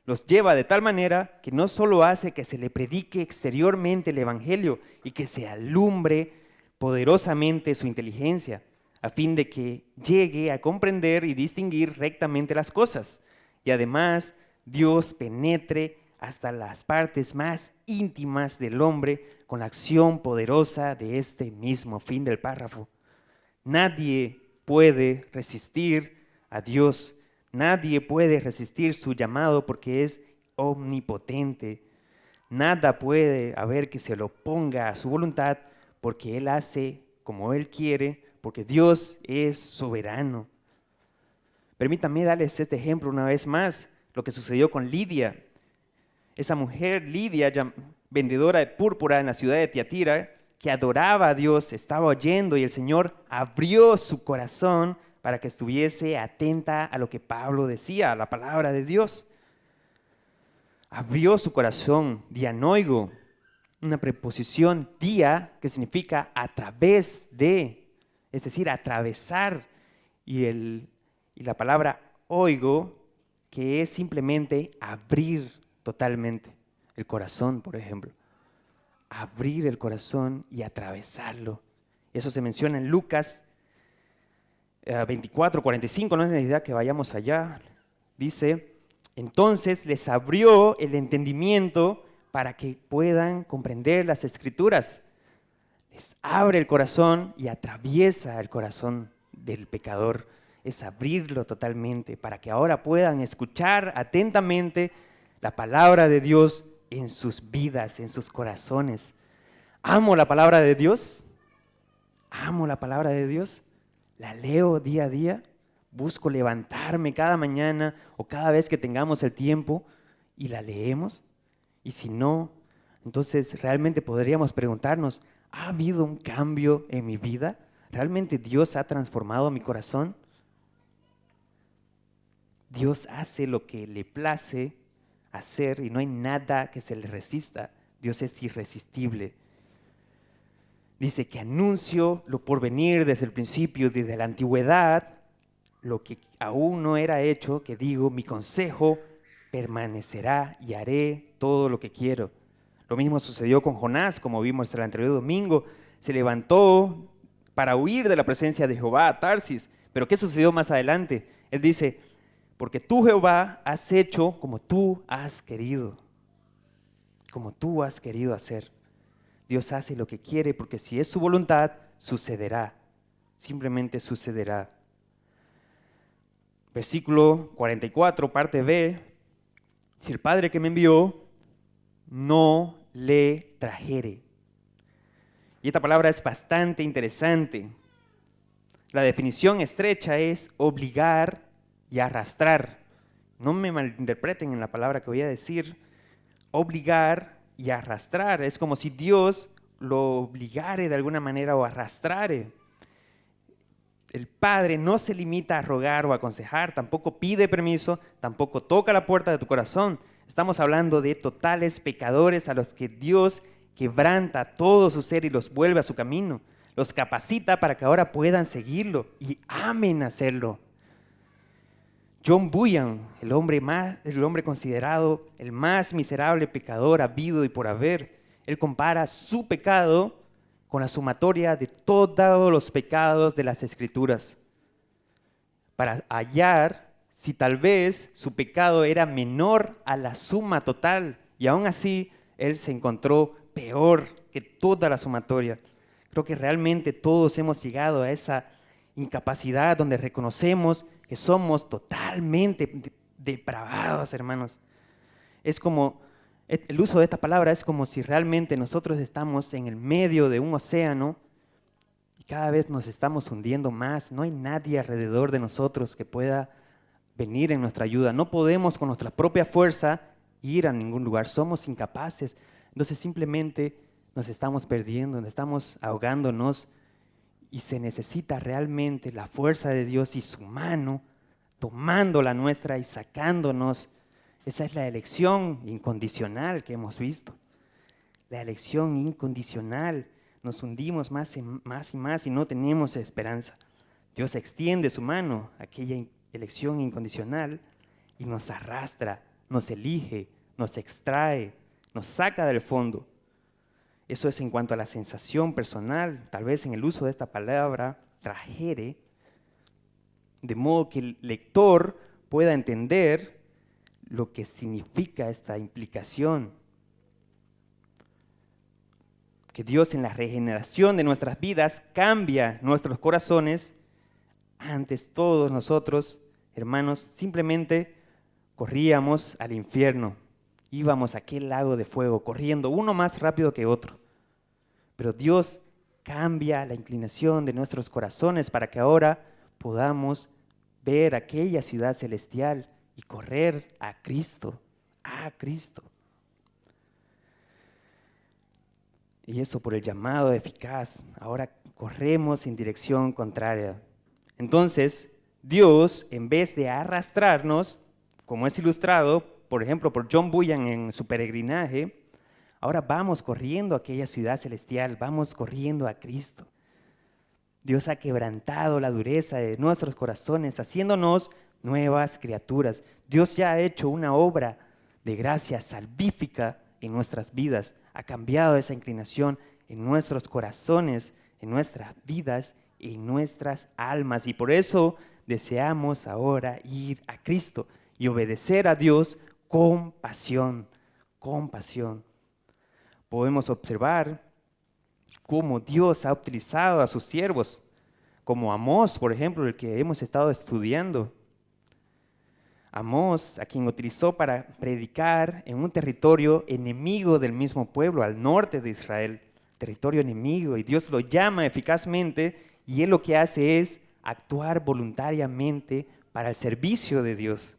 Los lleva de tal manera que no solo hace que se le predique exteriormente el Evangelio y que se alumbre poderosamente su inteligencia, a fin de que llegue a comprender y distinguir rectamente las cosas. Y además, Dios penetre hasta las partes más íntimas del hombre con la acción poderosa de este mismo. Fin del párrafo. Nadie puede resistir a Dios. Nadie puede resistir su llamado porque es omnipotente. Nada puede haber que se lo oponga a su voluntad porque Él hace como Él quiere, porque Dios es soberano. Permítanme darles este ejemplo una vez más, lo que sucedió con Lidia. Esa mujer, Lidia, vendedora de púrpura en la ciudad de Tiatira, que adoraba a Dios, estaba oyendo y el Señor abrió su corazón para que estuviese atenta a lo que Pablo decía, a la palabra de Dios. Abrió su corazón, dianoigo, una preposición dia que significa a través de, es decir, atravesar, y la palabra oigo que es simplemente abrir totalmente el corazón, por ejemplo. Abrir el corazón y atravesarlo. Eso se menciona en Lucas 24:45, no es necesidad que vayamos allá. Dice, entonces les abrió el entendimiento para que puedan comprender las Escrituras. Les abre el corazón y atraviesa el corazón del pecador. Es abrirlo totalmente para que ahora puedan escuchar atentamente la palabra de Dios en sus vidas, en sus corazones. Amo la palabra de Dios. Amo la palabra de Dios. La leo día a día. Busco levantarme cada mañana o cada vez que tengamos el tiempo y la leemos. Y si no, entonces realmente podríamos preguntarnos, ¿ha habido un cambio en mi vida? ¿Realmente Dios ha transformado mi corazón? Dios hace lo que le place hacer y no hay nada que se le resista. Dios es irresistible. Dice que anuncio lo por venir desde el principio, desde la antigüedad, lo que aún no era hecho, que digo, mi consejo permanecerá y haré todo lo que quiero. Lo mismo sucedió con Jonás, como vimos el anterior domingo. Se levantó para huir de la presencia de Jehová a Tarsis. Pero ¿qué sucedió más adelante? Él dice, porque tú, Jehová, has hecho como tú has querido hacer. Dios hace lo que quiere porque si es su voluntad, sucederá. Simplemente sucederá. Versículo 44, parte B. Si el Padre que me envió no le trajere. Y esta palabra es bastante interesante. La definición estrecha es obligar y arrastrar. No me malinterpreten en la palabra que voy a decir. Obligar y arrastrar. Es como si Dios lo obligare de alguna manera o arrastrare. El Padre no se limita a rogar o aconsejar, tampoco pide permiso, tampoco toca la puerta de tu corazón. Estamos hablando de totales pecadores a los que Dios quebranta todo su ser y los vuelve a su camino. Los capacita para que ahora puedan seguirlo y amen hacerlo. John Bunyan, el hombre considerado el más miserable pecador habido y por haber, él compara su pecado con la sumatoria de todos los pecados de las Escrituras, para hallar si tal vez su pecado era menor a la suma total, y aún así él se encontró peor que toda la sumatoria. Creo que realmente todos hemos llegado a esa incapacidad donde reconocemos que somos totalmente depravados, hermanos. Es como, el uso de esta palabra es como si realmente nosotros estamos en el medio de un océano y cada vez nos estamos hundiendo más. No hay nadie alrededor de nosotros que pueda venir en nuestra ayuda. No podemos con nuestra propia fuerza ir a ningún lugar. Somos incapaces. Entonces simplemente nos estamos perdiendo, nos estamos ahogándonos y se necesita realmente la fuerza de Dios y su mano tomando la nuestra y sacándonos. Esa es la elección incondicional que hemos visto. La elección incondicional. Nos hundimos más y más y no tenemos esperanza. Dios extiende su mano, aquella elección incondicional, y nos arrastra, nos elige, nos extrae, nos saca del fondo. Eso es en cuanto a la sensación personal, tal vez en el uso de esta palabra, trajere, de modo que el lector pueda entender lo que significa esta implicación. Que Dios en la regeneración de nuestras vidas cambia nuestros corazones. Antes todos nosotros, hermanos, simplemente corríamos al infierno. Íbamos a aquel lago de fuego, corriendo uno más rápido que otro. Pero Dios cambia la inclinación de nuestros corazones para que ahora podamos ver aquella ciudad celestial y correr a Cristo, a Cristo. Y eso por el llamado eficaz. Ahora corremos en dirección contraria. Entonces, Dios, en vez de arrastrarnos, como es ilustrado, por ejemplo, por John Bunyan en su peregrinaje, ahora vamos corriendo a aquella ciudad celestial, vamos corriendo a Cristo. Dios ha quebrantado la dureza de nuestros corazones, haciéndonos nuevas criaturas. Dios ya ha hecho una obra de gracia salvífica en nuestras vidas. Ha cambiado esa inclinación en nuestros corazones, en nuestras vidas, en nuestras almas. Y por eso deseamos ahora ir a Cristo y obedecer a Dios con pasión, con pasión. Podemos observar cómo Dios ha utilizado a sus siervos, como Amós, por ejemplo, el que hemos estado estudiando. Amós, a quien utilizó para predicar en un territorio enemigo del mismo pueblo, al norte de Israel, territorio enemigo, y Dios lo llama eficazmente, y él lo que hace es actuar voluntariamente para el servicio de Dios.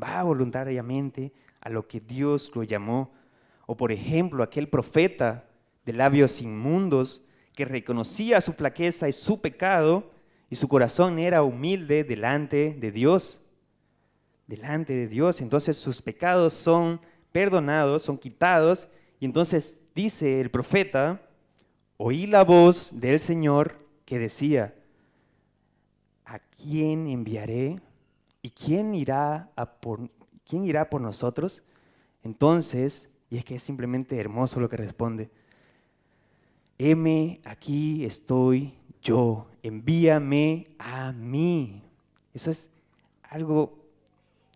Va voluntariamente a lo que Dios lo llamó. O por ejemplo, aquel profeta de labios inmundos que reconocía su flaqueza y su pecado, y su corazón era humilde delante de Dios. Delante de Dios, entonces sus pecados son perdonados, son quitados, y entonces dice el profeta: oí la voz del Señor que decía, ¿a quién enviaré? ¿Y quién irá por nosotros? Entonces, y es que es simplemente hermoso lo que responde: heme, aquí estoy yo, envíame a mí. Eso es algo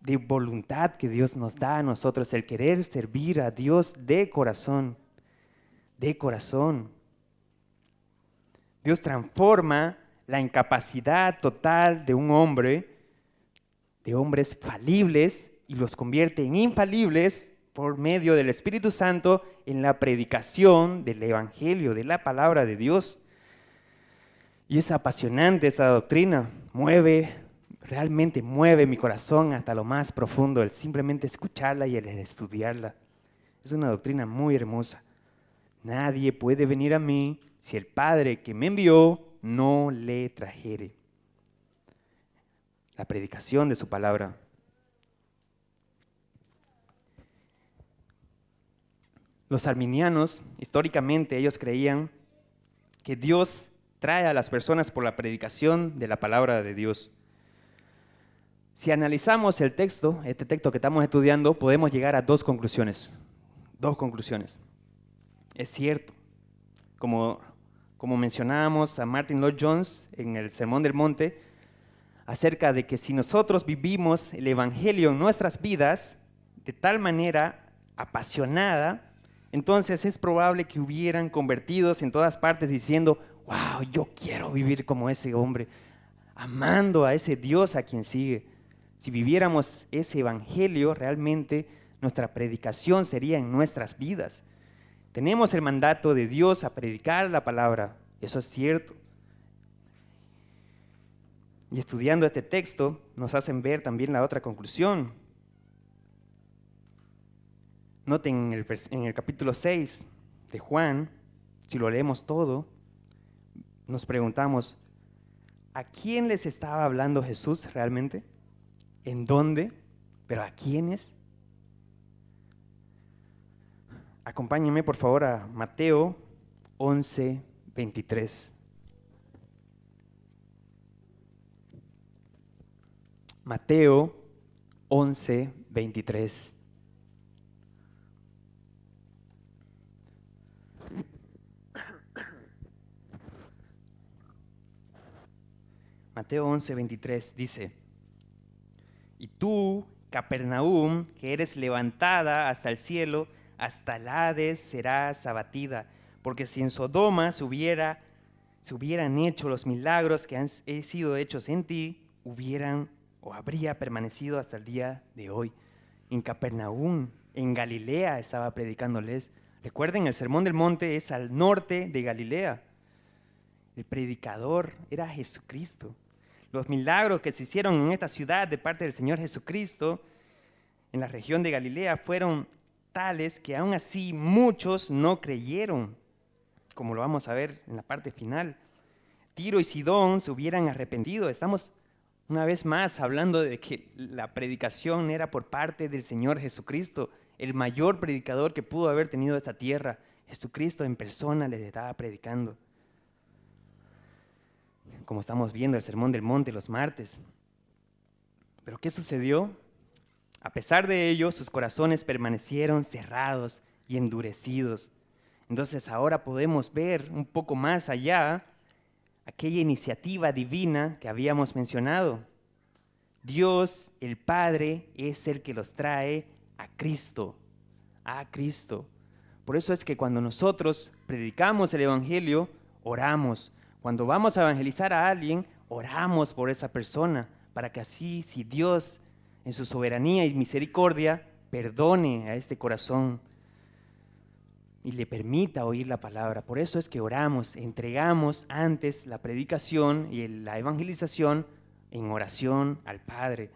de voluntad que Dios nos da a nosotros, el querer servir a Dios de corazón, de corazón. Dios transforma la incapacidad total de un hombre, de hombres falibles, y los convierte en infalibles por medio del Espíritu Santo en la predicación del Evangelio, de la palabra de Dios. Y es apasionante esta doctrina, realmente mueve mi corazón hasta lo más profundo, el simplemente escucharla y el estudiarla. Es una doctrina muy hermosa. Nadie puede venir a mí si el Padre que me envió no le trajere. La predicación de su palabra. Los arminianos, históricamente, ellos creían que Dios trae a las personas por la predicación de la palabra de Dios. Si analizamos el texto, este texto que estamos estudiando, podemos llegar a dos conclusiones. Dos conclusiones. Es cierto, como mencionábamos a Martin Lloyd-Jones en el Sermón del Monte, acerca de que si nosotros vivimos el Evangelio en nuestras vidas de tal manera apasionada, entonces es probable que hubieran convertidos en todas partes diciendo, wow, yo quiero vivir como ese hombre, amando a ese Dios a quien sigue. Si viviéramos ese Evangelio, realmente nuestra predicación sería en nuestras vidas. Tenemos el mandato de Dios a predicar la palabra, eso es cierto. Y estudiando este texto nos hacen ver también la otra conclusión. Noten en el capítulo 6 de Juan, si lo leemos todo, nos preguntamos, ¿a quién les estaba hablando Jesús realmente? ¿En dónde? ¿Pero a quiénes? Acompáñenme por favor a Mateo 11:23. Mateo 11:23. Mateo 11:23 dice, y tú, Capernaum, que eres levantada hasta el cielo, hasta el Hades serás abatida, porque si en Sodoma se hubieran hecho los milagros que han sido hechos en ti, hubieran o habría permanecido hasta el día de hoy. En Capernaum, en Galilea, estaba predicándoles. Recuerden, el Sermón del Monte es al norte de Galilea. El predicador era Jesucristo. Los milagros que se hicieron en esta ciudad de parte del Señor Jesucristo, en la región de Galilea, fueron tales que aún así muchos no creyeron, como lo vamos a ver en la parte final. Tiro y Sidón se hubieran arrepentido. Estamos una vez más hablando de que la predicación era por parte del Señor Jesucristo, el mayor predicador que pudo haber tenido esta tierra. Jesucristo en persona les estaba predicando. Como estamos viendo el Sermón del Monte los martes. Pero ¿qué sucedió? A pesar de ello, sus corazones permanecieron cerrados y endurecidos. Entonces ahora podemos ver un poco más allá aquella iniciativa divina que habíamos mencionado. Dios, el Padre, es el que los trae a Cristo, a Cristo. Por eso es que cuando nosotros predicamos el Evangelio, oramos. Cuando vamos a evangelizar a alguien, oramos por esa persona, para que así, si Dios en su soberanía y misericordia, perdone a este corazón y le permita oír la palabra. Por eso es que oramos, entregamos antes la predicación y la evangelización en oración al Padre.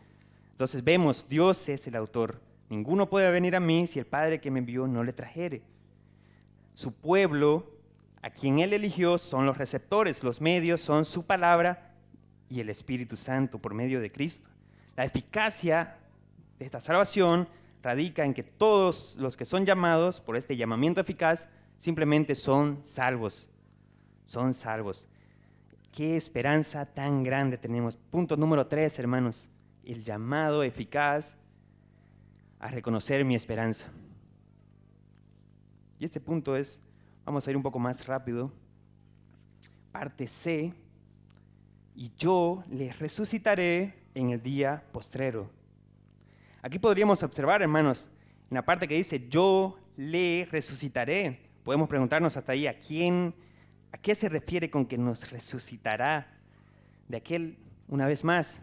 Entonces vemos, Dios es el autor. Ninguno puede venir a mí si el Padre que me envió no le trajere. Su pueblo, a quien Él eligió, son los receptores. Los medios son su palabra y el Espíritu Santo por medio de Cristo. La eficacia de esta salvación radica en que todos los que son llamados por este llamamiento eficaz simplemente son salvos. Son salvos. Qué esperanza tan grande tenemos. Punto número 3, hermanos. El llamado eficaz a reconocer mi esperanza. Y este punto es, vamos a ir un poco más rápido. Parte C. Y yo les resucitaré en el día postrero. Aquí podríamos observar, hermanos, en la parte que dice, yo le resucitaré. Podemos preguntarnos hasta ahí, ¿a qué se refiere con que nos resucitará? Una vez más,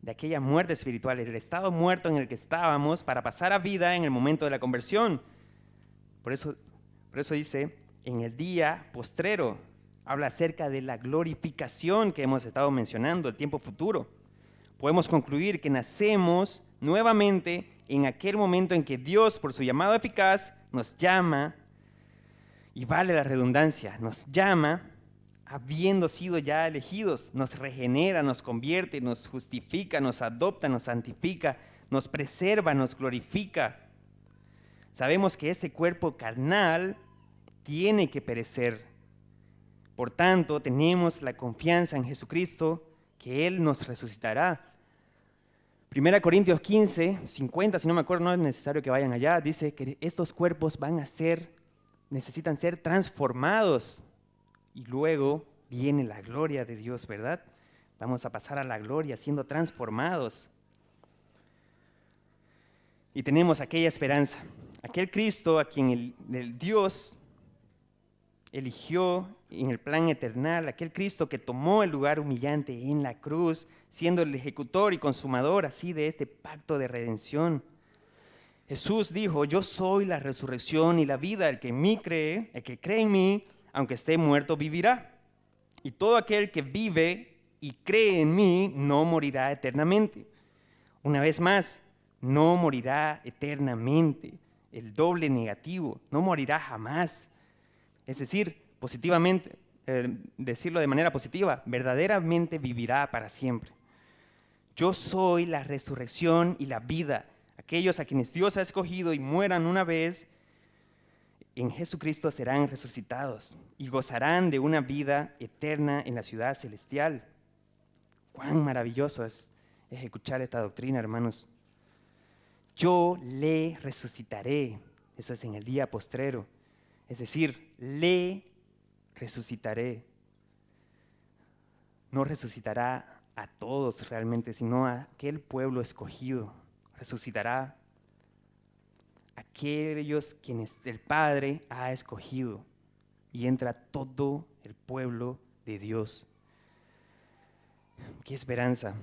de aquella muerte espiritual, del estado muerto en el que estábamos para pasar a vida en el momento de la conversión. Por eso dice, en el día postrero, habla acerca de la glorificación que hemos estado mencionando, el tiempo futuro. Podemos concluir que nacemos nuevamente en aquel momento en que Dios, por su llamado eficaz, nos llama, y vale la redundancia, nos llama habiendo sido ya elegidos, nos regenera, nos convierte, nos justifica, nos adopta, nos santifica, nos preserva, nos glorifica. Sabemos que ese cuerpo carnal tiene que perecer. Por tanto, tenemos la confianza en Jesucristo que Él nos resucitará. 1 Corintios 15, 50, si no me acuerdo, no es necesario que vayan allá, dice que estos cuerpos necesitan ser transformados y luego viene la gloria de Dios, ¿verdad? Vamos a pasar a la gloria siendo transformados. Y tenemos aquella esperanza, aquel Cristo a quien el Dios eligió en el plan eternal, aquel Cristo que tomó el lugar humillante en la cruz, siendo el ejecutor y consumador así de este pacto de redención. Jesús dijo, yo soy la resurrección y la vida, el que cree en mí, aunque esté muerto, vivirá. Y todo aquel que vive y cree en mí no morirá eternamente. Una vez más, no morirá eternamente, el doble negativo, no morirá jamás. Es decir, positivamente, decirlo de manera positiva, verdaderamente vivirá para siempre. Yo soy la resurrección y la vida. Aquellos a quienes Dios ha escogido y mueran una vez, en Jesucristo serán resucitados y gozarán de una vida eterna en la ciudad celestial. Cuán maravilloso es escuchar esta doctrina, hermanos. Yo le resucitaré. Eso es en el día postrero. Es decir, le resucitaré. No resucitará a todos realmente, sino a aquel pueblo escogido. Resucitará a aquellos quienes el Padre ha escogido. Y entra todo el pueblo de Dios. ¡Qué esperanza!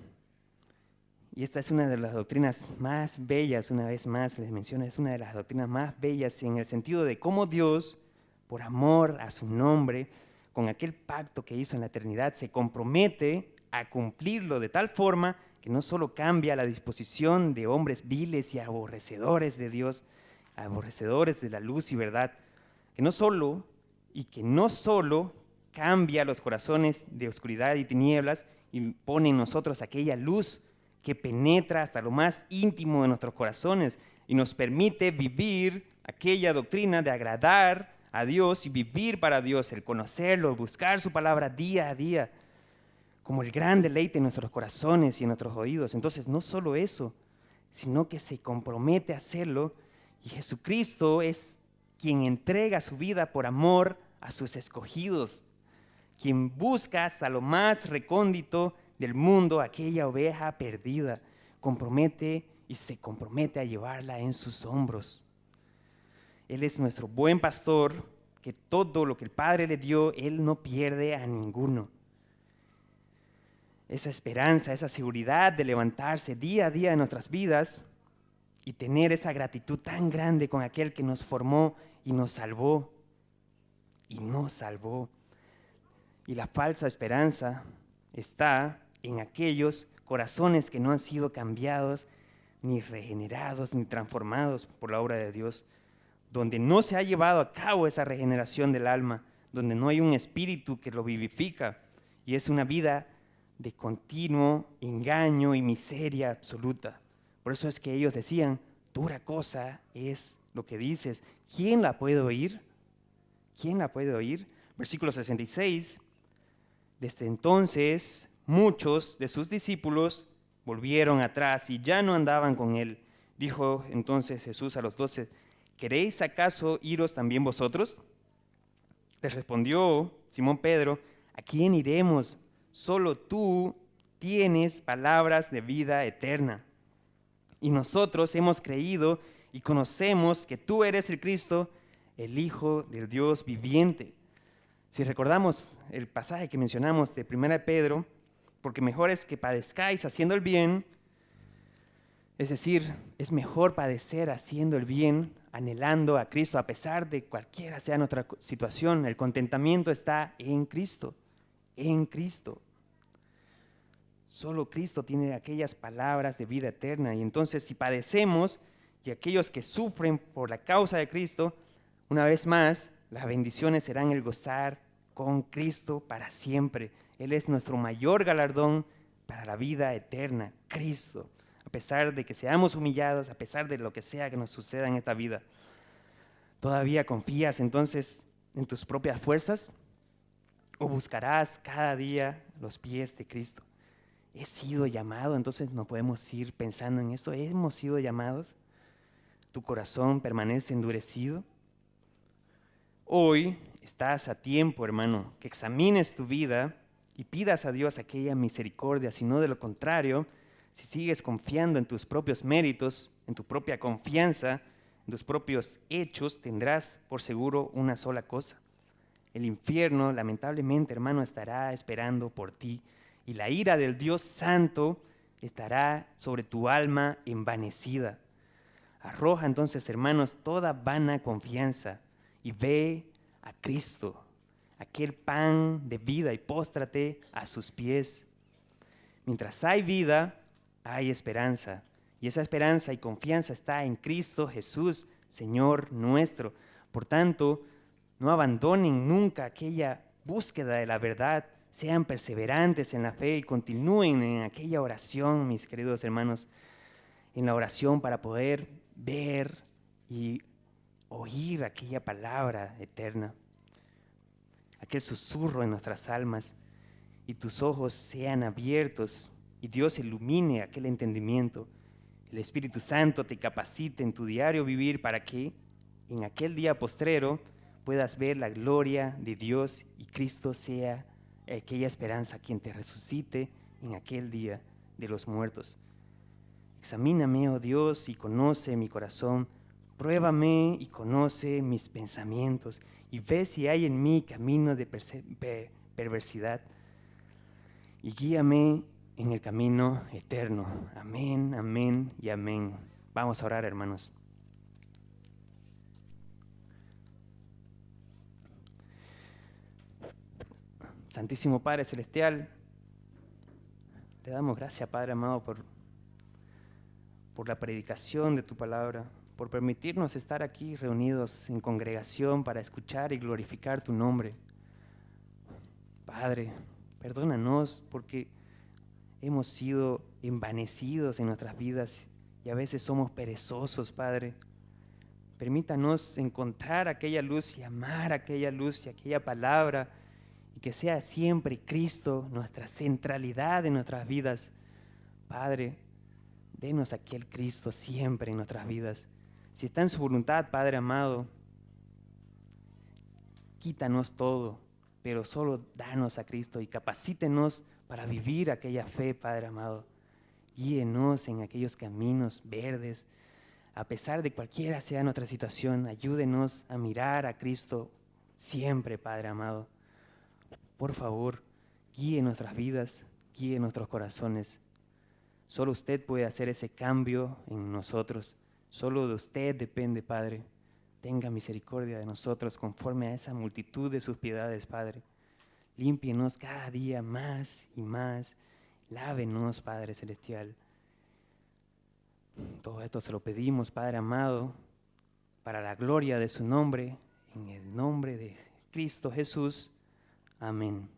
Y esta es una de las doctrinas más bellas, una vez más les menciono, es una de las doctrinas más bellas en el sentido de cómo Dios, por amor a su nombre, con aquel pacto que hizo en la eternidad, se compromete a cumplirlo de tal forma que no solo cambia la disposición de hombres viles y aborrecedores de Dios, aborrecedores de la luz y verdad, que no solo cambia los corazones de oscuridad y tinieblas y pone en nosotros aquella luz que penetra hasta lo más íntimo de nuestros corazones y nos permite vivir aquella doctrina de agradar a Dios y vivir para Dios, el conocerlo, buscar su palabra día a día. como el gran deleite en nuestros corazones y en nuestros oídos. Entonces, no solo eso, sino que se compromete a hacerlo, y Jesucristo es quien entrega su vida por amor a sus escogidos, quien busca hasta lo más recóndito del mundo aquella oveja perdida, se compromete a llevarla en sus hombros. Él es nuestro buen pastor, que todo lo que el Padre le dio, Él no pierde a ninguno. Esa esperanza, esa seguridad de levantarse día a día en nuestras vidas y tener esa gratitud tan grande con aquel que nos formó y nos salvó. Y nos salvó. Y la falsa esperanza está en aquellos corazones que no han sido cambiados, ni regenerados, ni transformados por la obra de Dios, donde no se ha llevado a cabo esa regeneración del alma, donde no hay un espíritu que lo vivifica, y es una vida de continuo engaño y miseria absoluta. Por eso es que ellos decían, dura cosa es lo que dices, ¿quién la puede oír? ¿Quién la puede oír? Versículo 66, desde entonces muchos de sus discípulos volvieron atrás y ya no andaban con él. Dijo entonces Jesús a los 12, ¿queréis acaso iros también vosotros? Les respondió Simón Pedro, ¿a quién iremos? Solo tú tienes palabras de vida eterna. Y nosotros hemos creído y conocemos que tú eres el Cristo, el Hijo del Dios viviente. Si recordamos el pasaje que mencionamos de 1 Pedro, porque mejor es que padezcáis haciendo el bien, es decir, es mejor padecer haciendo el bien, anhelando a Cristo, a pesar de cualquiera sea nuestra situación. El contentamiento está en Cristo, en Cristo. Solo Cristo tiene aquellas palabras de vida eterna. Y entonces si padecemos, y aquellos que sufren por la causa de Cristo, una vez más, las bendiciones serán el gozar con Cristo para siempre. Él es nuestro mayor galardón para la vida eterna, Cristo. A pesar de que seamos humillados, a pesar de lo que sea que nos suceda en esta vida, ¿todavía confías entonces en tus propias fuerzas? ¿O buscarás cada día los pies de Cristo? He sido llamado, entonces no podemos ir pensando en eso. Hemos sido llamados. ¿Tu corazón permanece endurecido? Hoy estás a tiempo, hermano, que examines tu vida y pidas a Dios aquella misericordia, si no de lo contrario, si sigues confiando en tus propios méritos, en tu propia confianza, en tus propios hechos, tendrás por seguro una sola cosa. El infierno, lamentablemente, hermano, estará esperando por ti y la ira del Dios Santo estará sobre tu alma envanecida. Arroja entonces, hermanos, toda vana confianza y ve a Cristo, aquel pan de vida, y póstrate a sus pies. Mientras hay vida, hay esperanza. Y esa esperanza y confianza está en Cristo Jesús, Señor nuestro. Por tanto, no abandonen nunca aquella búsqueda de la verdad. Sean perseverantes en la fe y continúen en aquella oración, mis queridos hermanos, en la oración para poder ver y oír aquella palabra eterna, aquel susurro en nuestras almas, y tus ojos sean abiertos y Dios ilumine aquel entendimiento. El Espíritu Santo te capacite en tu diario vivir para que en aquel día postrero puedas ver la gloria de Dios y Cristo sea aquella esperanza quien te resucite en aquel día de los muertos. Examíname, oh Dios, y conoce mi corazón. Pruébame y conoce mis pensamientos y ve si hay en mí camino de perversidad y guíame en el camino eterno. Amén, amén y amén. Vamos a orar, hermanos. Santísimo Padre Celestial, le damos gracias, Padre amado, por la predicación de tu palabra, por permitirnos estar aquí reunidos en congregación para escuchar y glorificar tu nombre. Padre, perdónanos porque hemos sido envanecidos en nuestras vidas y a veces somos perezosos, Padre. Permítanos encontrar aquella luz y amar aquella luz y aquella palabra y que sea siempre Cristo nuestra centralidad en nuestras vidas. Padre, denos aquel Cristo siempre en nuestras vidas. Si está en su voluntad, Padre amado, quítanos todo, pero solo danos a Cristo y capacítenos para vivir aquella fe, Padre amado. Guíenos en aquellos caminos verdes. A pesar de cualquiera sea nuestra situación, ayúdenos a mirar a Cristo siempre, Padre amado. Por favor, guíe nuestras vidas, guíe nuestros corazones. Solo usted puede hacer ese cambio en nosotros. Solo de usted depende, Padre. Tenga misericordia de nosotros conforme a esa multitud de sus piedades, Padre. Límpienos cada día más y más. Lávenos, Padre Celestial. Todo esto se lo pedimos, Padre amado, para la gloria de su nombre, en el nombre de Cristo Jesús. Amén.